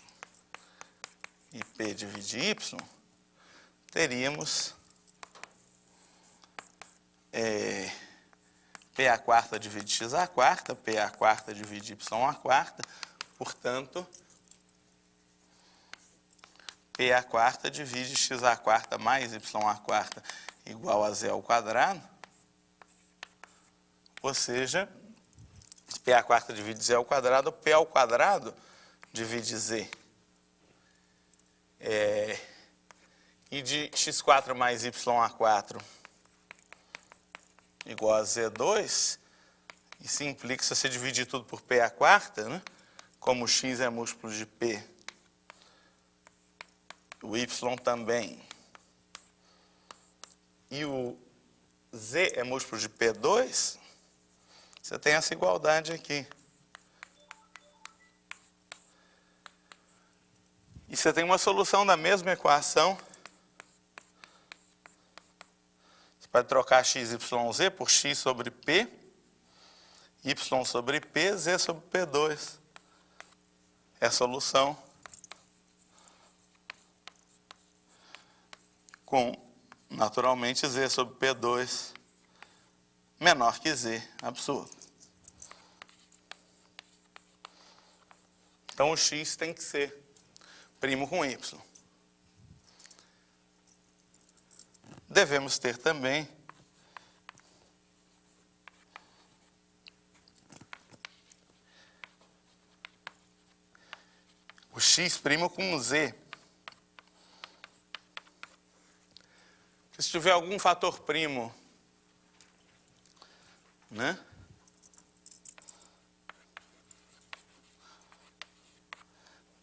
e P divide y, teríamos P a quarta divide x a quarta, P a quarta divide y a quarta, portanto, P a quarta divide x a quarta mais y a quarta igual a z ao quadrado, ou seja, P a quarta divide z ao quadrado, P ao quadrado divide z. E de x4 mais y4 igual a z2, isso implica, se você dividir tudo por P a quarta, né, como x é múltiplo de P, o y também, e o z é múltiplo de P2, você tem essa igualdade aqui. E você tem uma solução da mesma equação. Você pode trocar x, y, z por x sobre P, y sobre P, z sobre P2. É a solução com, naturalmente, z sobre P2 menor que z. Absurdo. Então, o x tem que ser primo com y. Devemos ter também o x' com z. Se tiver algum fator primo, né?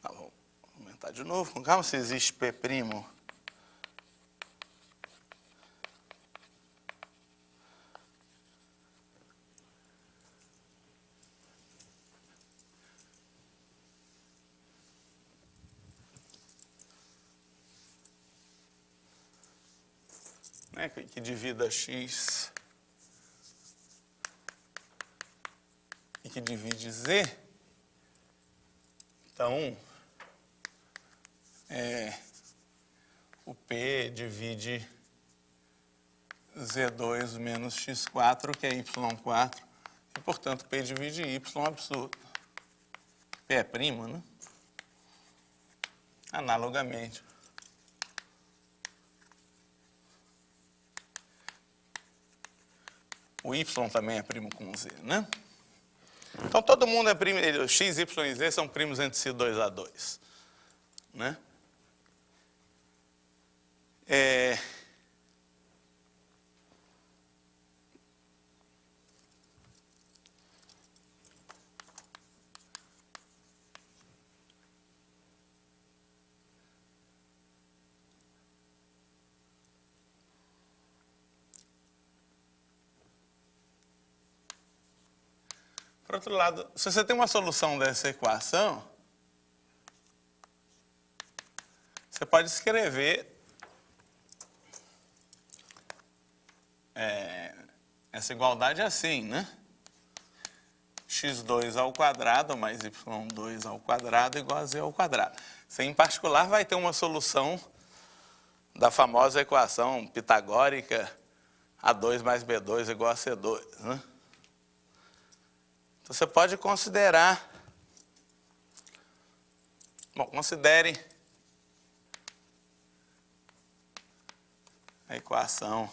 Vou aumentar de novo, com calma, se existe P' né, que divida x e que divide z. Então, o P divide Z2 menos x4, que é y4, e, portanto, P divide y absoluto. P é primo, né? Analogamente. O y também é primo com z, né? Então, todo mundo é primo, x, y e z são primos entre si 2 a 2, né? Por outro lado, se você tem uma solução dessa equação, você pode escrever essa igualdade assim, né? x2 ao quadrado mais y2 ao quadrado igual a z ao quadrado. Você, em particular, vai ter uma solução da famosa equação pitagórica A2 mais B2 igual a C2, né? Então, você pode considerar... Bom, considere a equação...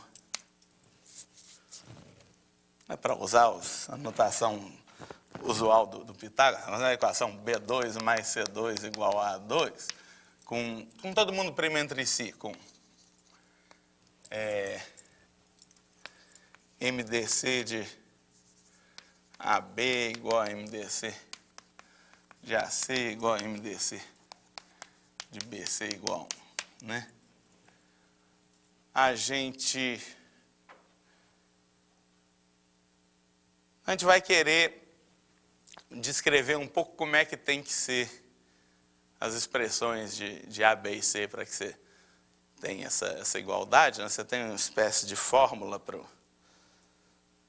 para usar a notação usual do Pitágoras, a equação B2 mais C2 igual a A2, com todo mundo primo entre si, com MDC de AB igual a MDC de AC igual a MDC de BC igual a 1, né? A gente vai querer descrever um pouco como é que tem que ser as expressões de A, B e C para que você tenha essa igualdade, né? Você tem uma espécie de fórmula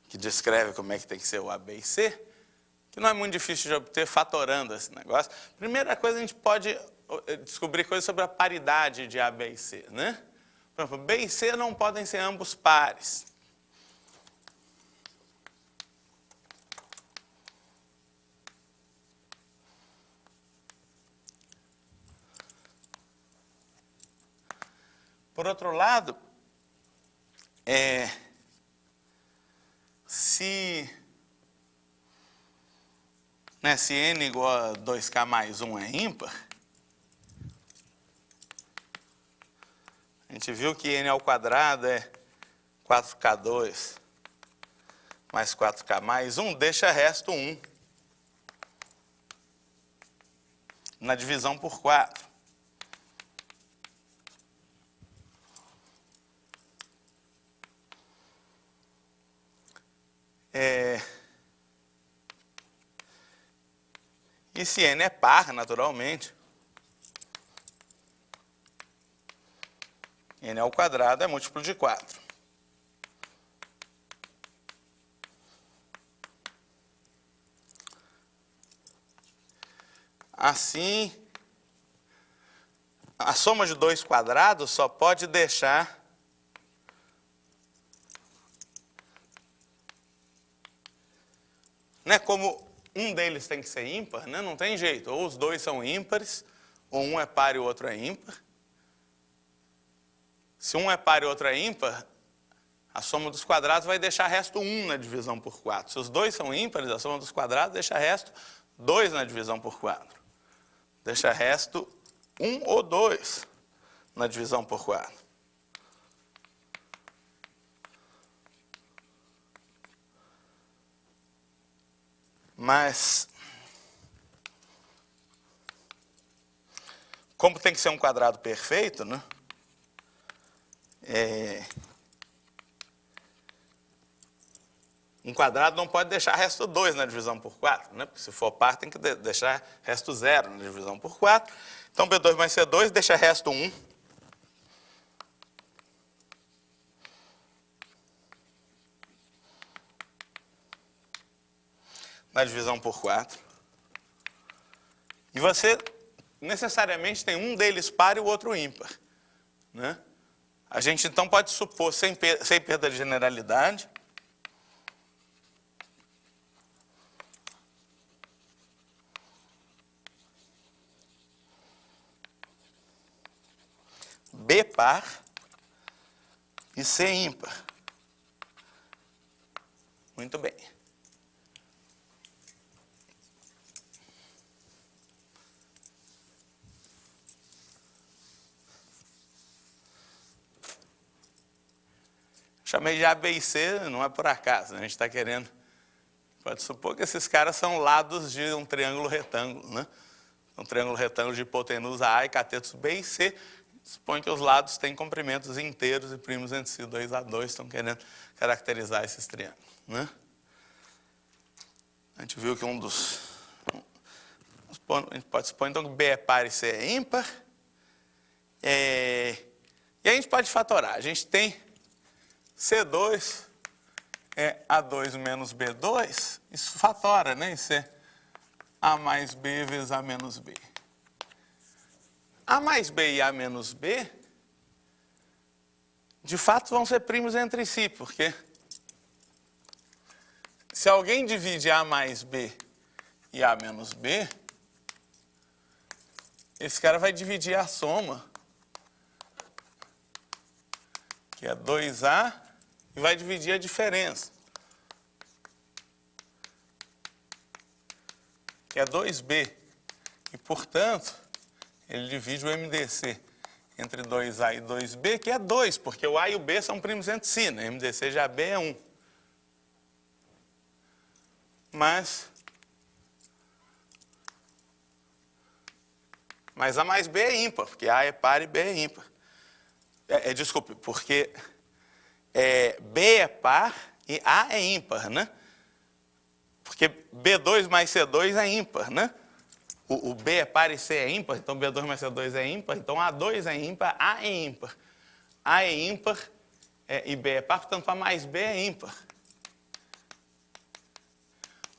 que descreve como é que tem que ser o A, B e C, que não é muito difícil de obter fatorando esse negócio. Primeira coisa, a gente pode descobrir coisas sobre a paridade de A, B e C, né? Por exemplo, B e C não podem ser ambos pares. Por outro lado, se n igual a 2k mais 1 é ímpar, a gente viu que n ao quadrado é 4k2 mais 4k mais 1, deixa resto 1 na divisão por 4. E se n é par, naturalmente, n ao quadrado é múltiplo de 4. Assim, a soma de 2 quadrados só pode deixar como um deles tem que ser ímpar, né? Não tem jeito, ou os dois são ímpares, ou um é par e o outro é ímpar. Se um é par e o outro é ímpar, a soma dos quadrados vai deixar resto 1 na divisão por 4. Se os dois são ímpares, a soma dos quadrados deixa resto 2 na divisão por 4. Deixa resto 1 ou 2 na divisão por 4. Mas, como tem que ser um quadrado perfeito, né? Um quadrado não pode deixar resto 2 na divisão por 4, né? Porque se for par, tem que deixar resto 0 na divisão por 4. Então, B2 mais C2 deixa resto 1. na divisão por 4. E você necessariamente tem um deles par e o outro ímpar, né? A gente então pode supor, sem perda de generalidade, B par e C ímpar. Muito bem. Chamei de A, B e C, não é por acaso, né? A gente está querendo... Pode supor que esses caras são lados de um triângulo retângulo, né? Um triângulo retângulo de hipotenusa A e catetos B e C. Supõe que os lados têm comprimentos inteiros e primos entre si, 2A2, estão querendo caracterizar esses triângulos, né? A gente viu que a gente pode supor então que B é par e C é ímpar. E a gente pode fatorar. A gente tem C2 é A2 menos B2, isso fatora, né? Isso é A mais B vezes A menos B. A mais B e A menos B, de fato, vão ser primos entre si, porque se alguém divide A mais B e A menos B, esse cara vai dividir a soma, que é 2A, e vai dividir a diferença, que é 2B. E, portanto, ele divide o MDC entre 2A e 2B, que é 2, porque o A e o B são primos entre si, né? MDC já B é 1. Mas A mais B é ímpar, porque A é par e B é ímpar. Desculpe, porque B é par e A é ímpar, né? Porque B2 mais C2 é ímpar, né? O B é par e C é ímpar, então B2 mais C2 é ímpar, então A2 é ímpar, A é ímpar. A é ímpar e B é par, portanto A mais B é ímpar.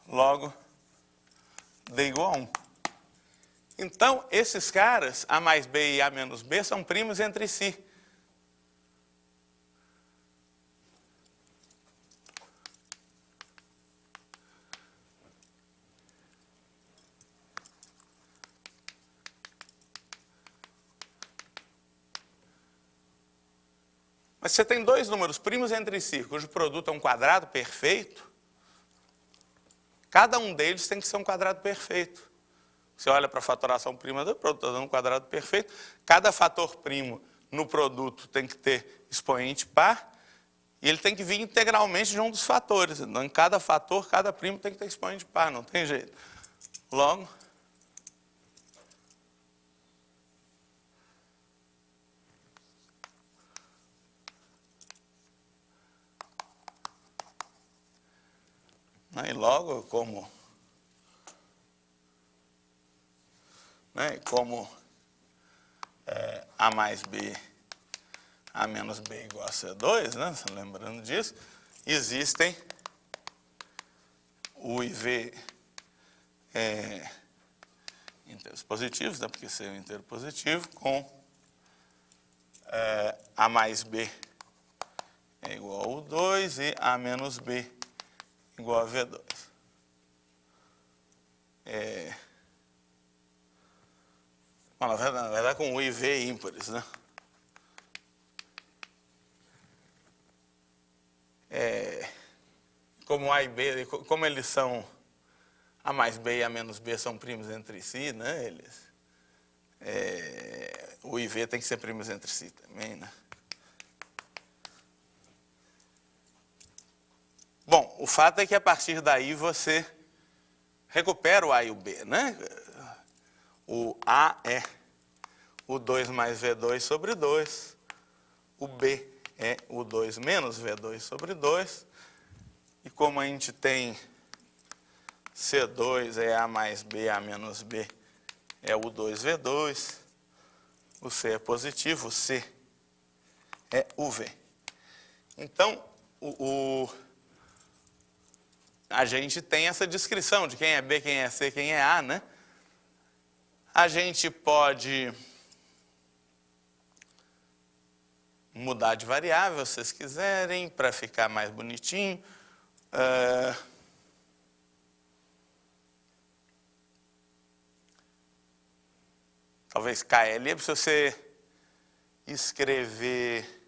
Logo, D igual a 1. Então, esses caras, A mais B e A menos B, são primos entre si. Mas você tem dois números primos entre si, cujo produto é um quadrado perfeito, cada um deles tem que ser um quadrado perfeito. Você olha para a fatoração prima do produto, está dando um quadrado perfeito. Cada fator primo no produto tem que ter expoente par, e ele tem que vir integralmente de um dos fatores. Então, em cada fator, cada primo tem que ter expoente par, não tem jeito. Logo, como A mais B, A menos B igual a C2, né? Lembrando disso, existem U e V inteiros positivos, né? Porque C é um inteiro positivo, com A mais B é igual a U2 e A menos B igual a V2. Bom, na verdade, com U e V ímpares, né? Como A e B, como eles são, A mais B e A menos B são primos entre si, né? U e V tem que ser primos entre si também, né? Bom, o fato é que a partir daí você recupera o A e o B, né? O A é o 2 mais V2 sobre 2. O B é o 2 menos V2 sobre 2. E como a gente tem C2 é A mais B, A menos B é o 2V2. O C é positivo, o C é o V. Então, a gente tem essa descrição de quem é B, quem é C, quem é A, né? A gente pode mudar de variável, se vocês quiserem, para ficar mais bonitinho. Talvez KL, se você escrever...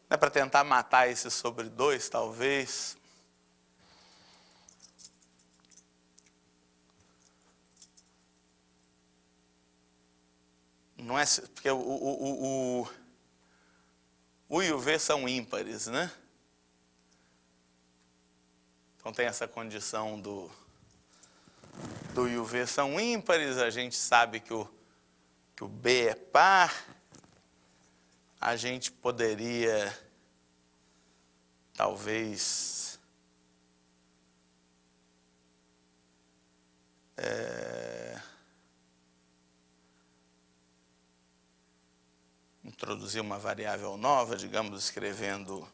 Né, para tentar matar esse sobre 2, talvez. Não é, porque o e o V são ímpares, né? Então tem essa condição do I e o V são ímpares, a gente sabe que o B é par, a gente poderia, talvez, introduzir uma variável nova, digamos, escrevendo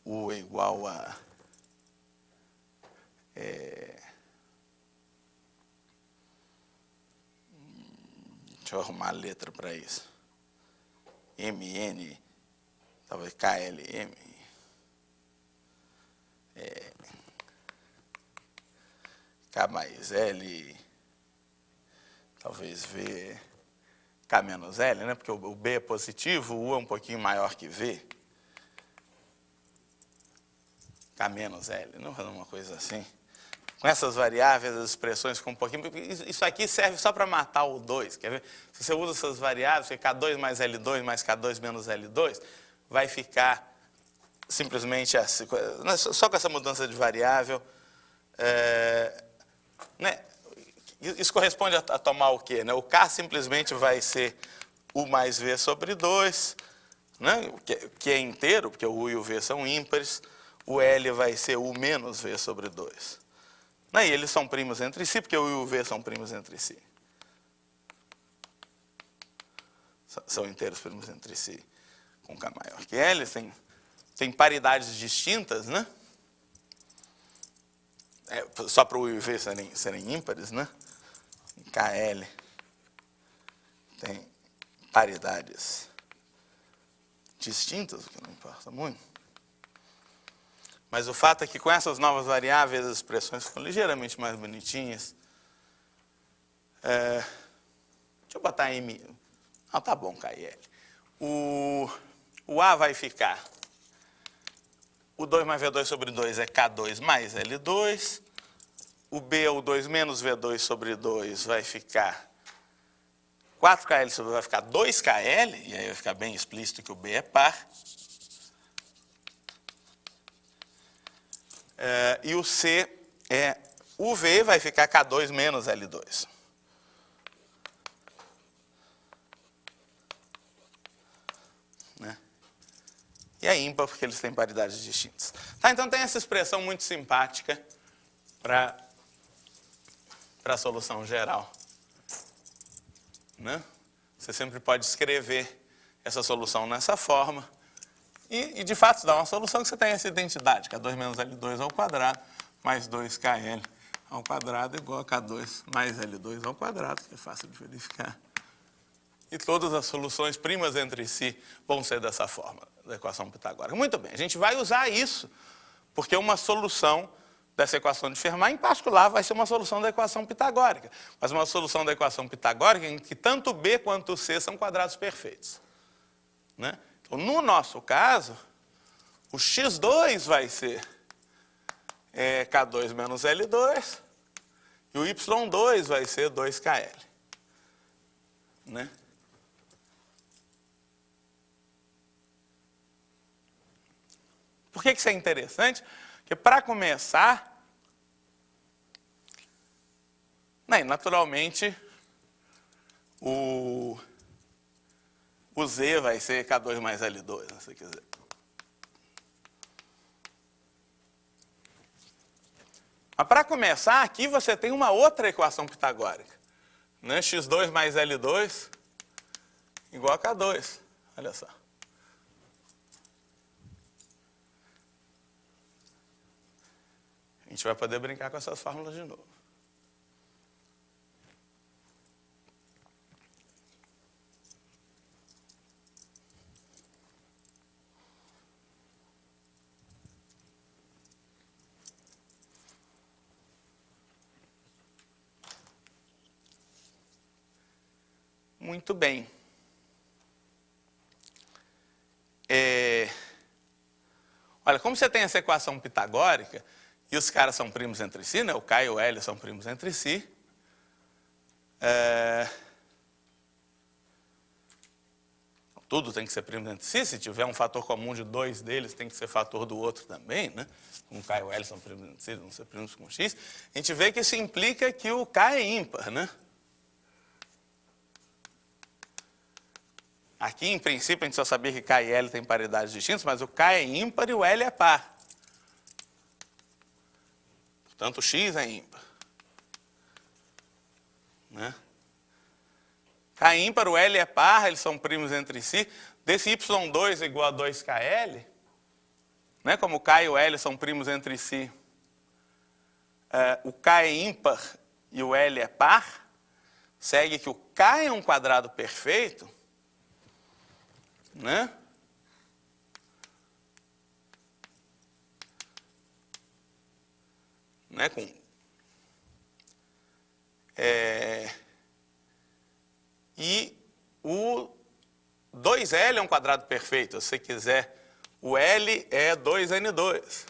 U é igual a deixa eu arrumar a letra para isso. MN, talvez KLM. K mais L, talvez V, K menos L, né? Porque o B é positivo, o U é um pouquinho maior que V. K menos L, não fazer uma coisa assim. Com essas variáveis, as expressões com um pouquinho... Isso aqui serve só para matar o 2, quer ver? Se você usa essas variáveis, K2 mais L2 mais K2 menos L2, vai ficar simplesmente assim, só com essa mudança de variável. Né? Isso corresponde a tomar o quê? Né? O K simplesmente vai ser U mais V sobre 2, né? Que é inteiro, porque o U e o V são ímpares. O L vai ser U menos V sobre 2. E eles são primos entre si, porque o U e o V são primos entre si. São inteiros primos entre si, com K maior que L. Tem paridades distintas, né? Só para o U e o V serem ímpares, né? KL tem paridades distintas, o que não importa muito. Mas o fato é que com essas novas variáveis as expressões ficam ligeiramente mais bonitinhas. Deixa eu botar M. Não, tá bom, KL. O A vai ficar. O 2 mais V2 sobre 2 é K2 mais L2. O B é o 2 menos V2 sobre 2 vai ficar 4KL sobre vai ficar 2KL, e aí vai ficar bem explícito que o B é par. E o C é o V vai ficar K2 menos L2. Né? E é ímpar porque eles têm paridades distintas. Tá, então tem essa expressão muito simpática para a solução geral. Né? Você sempre pode escrever essa solução nessa forma. E, de fato, dá uma solução que você tem essa identidade. K2 menos L2 ao quadrado, mais 2KL ao quadrado, igual a K2 mais L2 ao quadrado, que é fácil de verificar. E todas as soluções primas entre si vão ser dessa forma, da equação pitagórica. Muito bem, a gente vai usar isso, porque uma solução dessa equação de Fermat, em particular, vai ser uma solução da equação pitagórica. Mas uma solução da equação pitagórica em que tanto B quanto C são quadrados perfeitos. Né? Então, no nosso caso, o x2 vai ser K2 menos L2 e o y2 vai ser 2KL. Né? Por que isso é interessante? Porque, para começar, naturalmente, o Z vai ser K2 mais L2, se você quiser. Mas, para começar, aqui você tem uma outra equação pitagórica. Né? X2 mais L2 igual a K2. Olha só. gente vai poder brincar com essas fórmulas de novo. Muito bem. Olha, como você tem essa equação pitagórica, e os caras são primos entre si, né? O K e o L são primos entre si. Tudo tem que ser primo entre si. Se tiver um fator comum de dois deles, tem que ser fator do outro também, né? Como o K e o L são primos entre si, vão ser primos com X. A gente vê que isso implica que o K é ímpar, né? Aqui, em princípio, a gente só sabia que K e L têm paridades distintas, mas o K é ímpar e o L é par. Portanto, o X é ímpar. Né? K é ímpar, o L é par, eles são primos entre si. Desse Y2 igual a 2KL, né? Como o K e o L são primos entre si, o K é ímpar e o L é par, segue que o K é um quadrado perfeito, né? E o 2L é um quadrado perfeito. Se você quiser, o L é 2N2.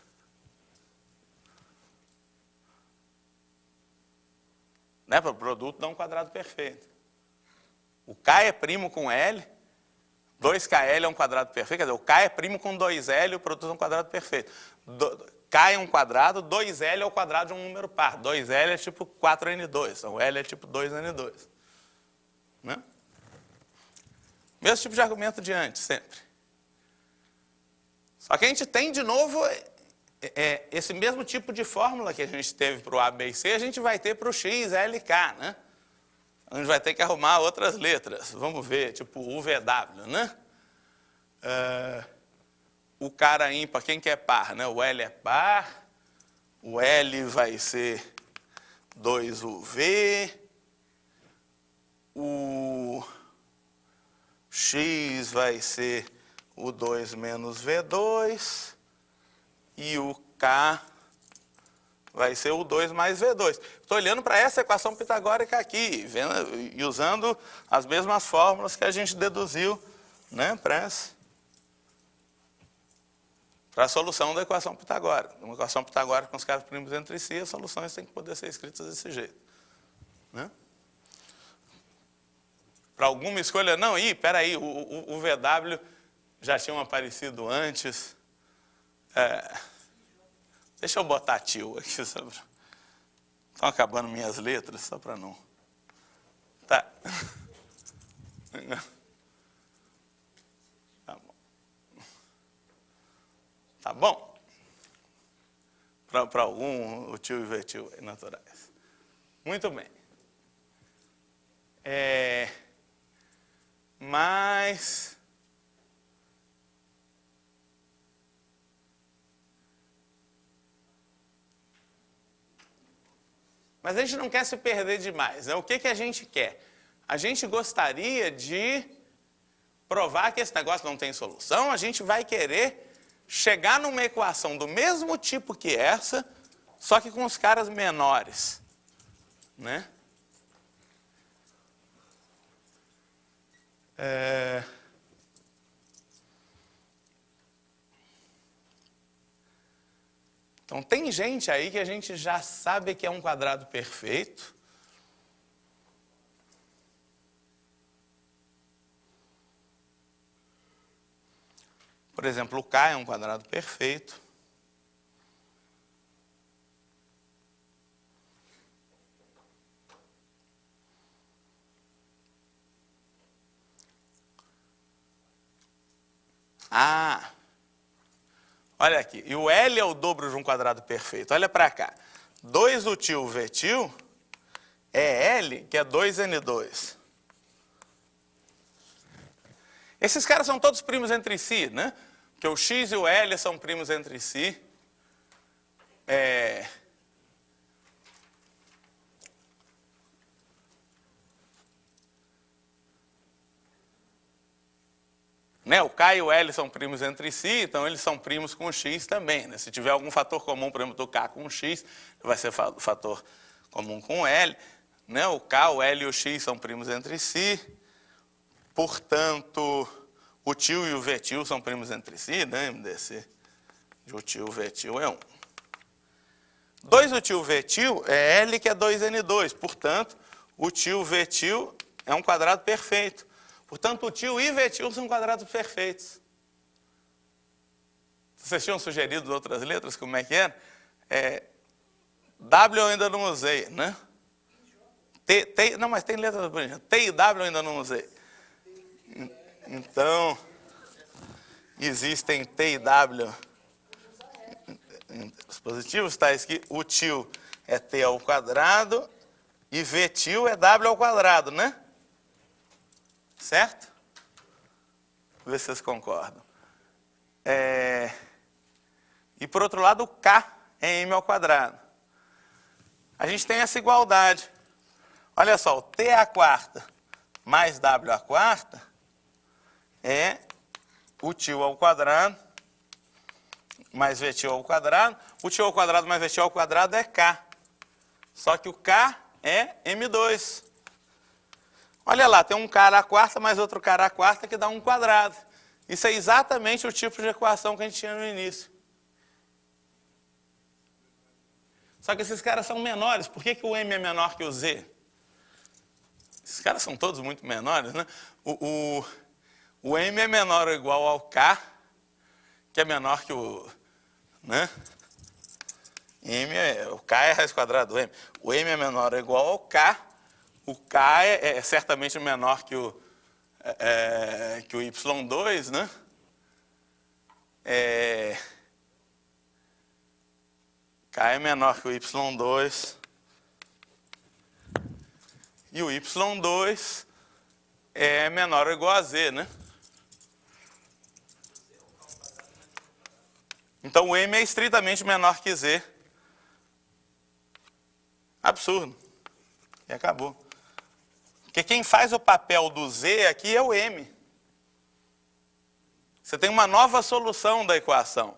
Né? Para o produto dá um quadrado perfeito. O K é primo com L, 2KL é um quadrado perfeito. Quer dizer, o K é primo com 2L, o produto é um quadrado perfeito. K é um quadrado, 2L é o quadrado de um número par. 2L é tipo 4N2, então L é tipo 2N2. Né? Mesmo tipo de argumento de antes, sempre. Só que a gente tem, de novo, esse mesmo tipo de fórmula que a gente teve para o A, B e C, a gente vai ter para o X, L e K, né? A gente vai ter que arrumar outras letras. Vamos ver, tipo UVW, né? O cara ímpar, quem que é par, né? O L é par, o L vai ser 2UV, o X vai ser o 2 menos V2 e o K vai ser o 2 mais V2. Estou olhando para essa equação pitagórica aqui, vendo, e usando as mesmas fórmulas que a gente deduziu, né, para a solução da equação pitagórica. Uma equação pitagórica com os caras primos entre si, as soluções têm que poder ser escritas desse jeito. Né? Para alguma escolha, não, peraí, o VW já tinham aparecido antes. Deixa eu botar tio aqui. Estão acabando minhas letras, só para não... Tá. Tá bom. Tá bom? Para algum, o tio e o tio naturais. Muito bem. Mas... Mas a gente não quer se perder demais, né? O que a gente quer? A gente gostaria de provar que esse negócio não tem solução, a gente vai querer chegar numa equação do mesmo tipo que essa, só que com os caras menores, né? Então, tem gente aí que a gente já sabe que é um quadrado perfeito. Por exemplo, o K é um quadrado perfeito. Olha aqui, e o L é o dobro de um quadrado perfeito. Olha para cá. 2util Vtil é L, que é 2N2. Esses caras são todos primos entre si, né? Porque o X e o L são primos entre si. Né? O K e o L são primos entre si, então eles são primos com o X também. Né? Se tiver algum fator comum, por exemplo, do K com o X, vai ser fator comum com o L. Né? O K, o L e o X são primos entre si. Portanto, o til e o vetil são primos entre si, né? MDC de o til vetil é 1. 2 o til vetil é L, que é 2N2. Portanto, o til vetil é um quadrado perfeito. Portanto, o til e vetil são quadrados perfeitos. Vocês tinham sugerido outras letras, como é que era? W eu ainda não usei, né? Não, mas tem letras bonitas. T e W eu ainda não usei. Então, existem T e W os positivos, está escrito o til é T ao quadrado e vetil é W ao quadrado, né? Certo? Vou ver se vocês concordam. E por outro lado, o K é M ao quadrado. A gente tem essa igualdade. Olha só, o T à quarta mais W à quarta é o til ao quadrado mais vetil ao quadrado. O til ao quadrado mais vetil ao quadrado é K. Só que o K é M2. Olha lá, tem um K à quarta mais outro K à quarta que dá um quadrado. Isso é exatamente o tipo de equação que a gente tinha no início. Só que esses caras são menores. Por que o M é menor que o Z? Esses caras são todos muito menores, né? O M é menor ou igual ao K, que é menor que o... Né? O K é a raiz quadrada do M. O M é menor ou igual ao K. O K é certamente menor que o Y2, né? K é menor que o Y2. E o Y2 é menor ou igual a Z, né? Então o M é estritamente menor que Z. Absurdo. E acabou. Porque quem faz o papel do Z aqui é o M. Você tem uma nova solução da equação.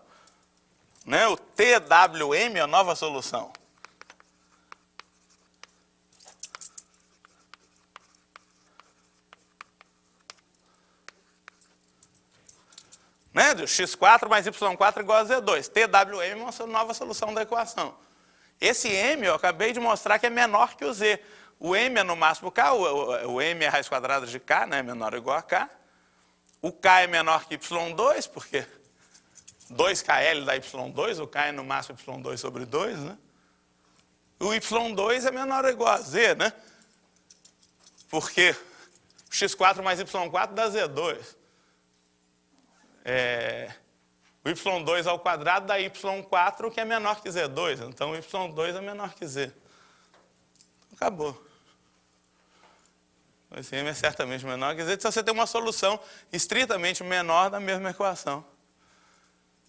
Né? O TWM é a nova solução. Né? X4 mais Y4 igual a Z2. TWM é uma nova solução da equação. Esse M eu acabei de mostrar que é menor que o Z. O M é no máximo K, o M é a raiz quadrada de K, né? Menor ou igual a K. O K é menor que Y2, porque 2KL dá Y2, o K é no máximo Y2 sobre 2, né? O Y2 é menor ou igual a Z, né? Porque X4 mais Y4 dá Z2. O Y2 ao quadrado dá Y4, que é menor que Z2. Então, o Y2 é menor que Z. Acabou. Esse M é certamente menor que Z. Então, você tem uma solução estritamente menor da mesma equação.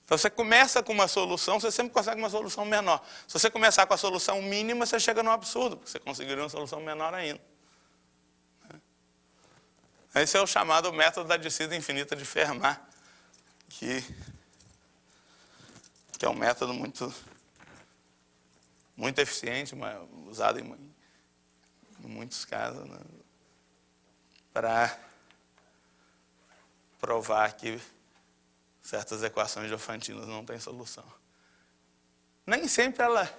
Então, você começa com uma solução, você sempre consegue uma solução menor. Se você começar com a solução mínima, você chega no absurdo, porque você conseguiria uma solução menor ainda. Esse é o chamado método da descida infinita de Fermat, que é um método muito eficiente, usado em muitos casos, né, para provar que certas equações diofantinas não têm solução. Nem sempre ela...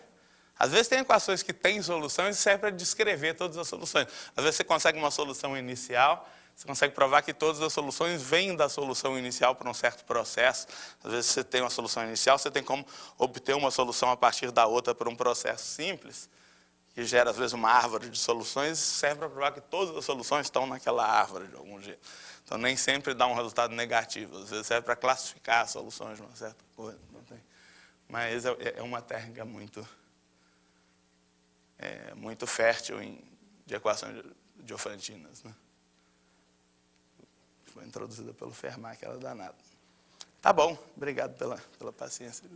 Às vezes tem equações que têm solução e serve para descrever todas as soluções. Às vezes você consegue uma solução inicial, você consegue provar que todas as soluções vêm da solução inicial para um certo processo. Às vezes você tem uma solução inicial, você tem como obter uma solução a partir da outra por um processo simples, que gera, às vezes, uma árvore de soluções, e serve para provar que todas as soluções estão naquela árvore, de algum jeito. Então, nem sempre dá um resultado negativo. Às vezes serve para classificar as soluções de uma certa coisa. Não tem. Mas é uma técnica muito fértil de equações diofantinas, né? Foi introduzida pelo Fermat, que era danado. Tá bom, obrigado pela paciência.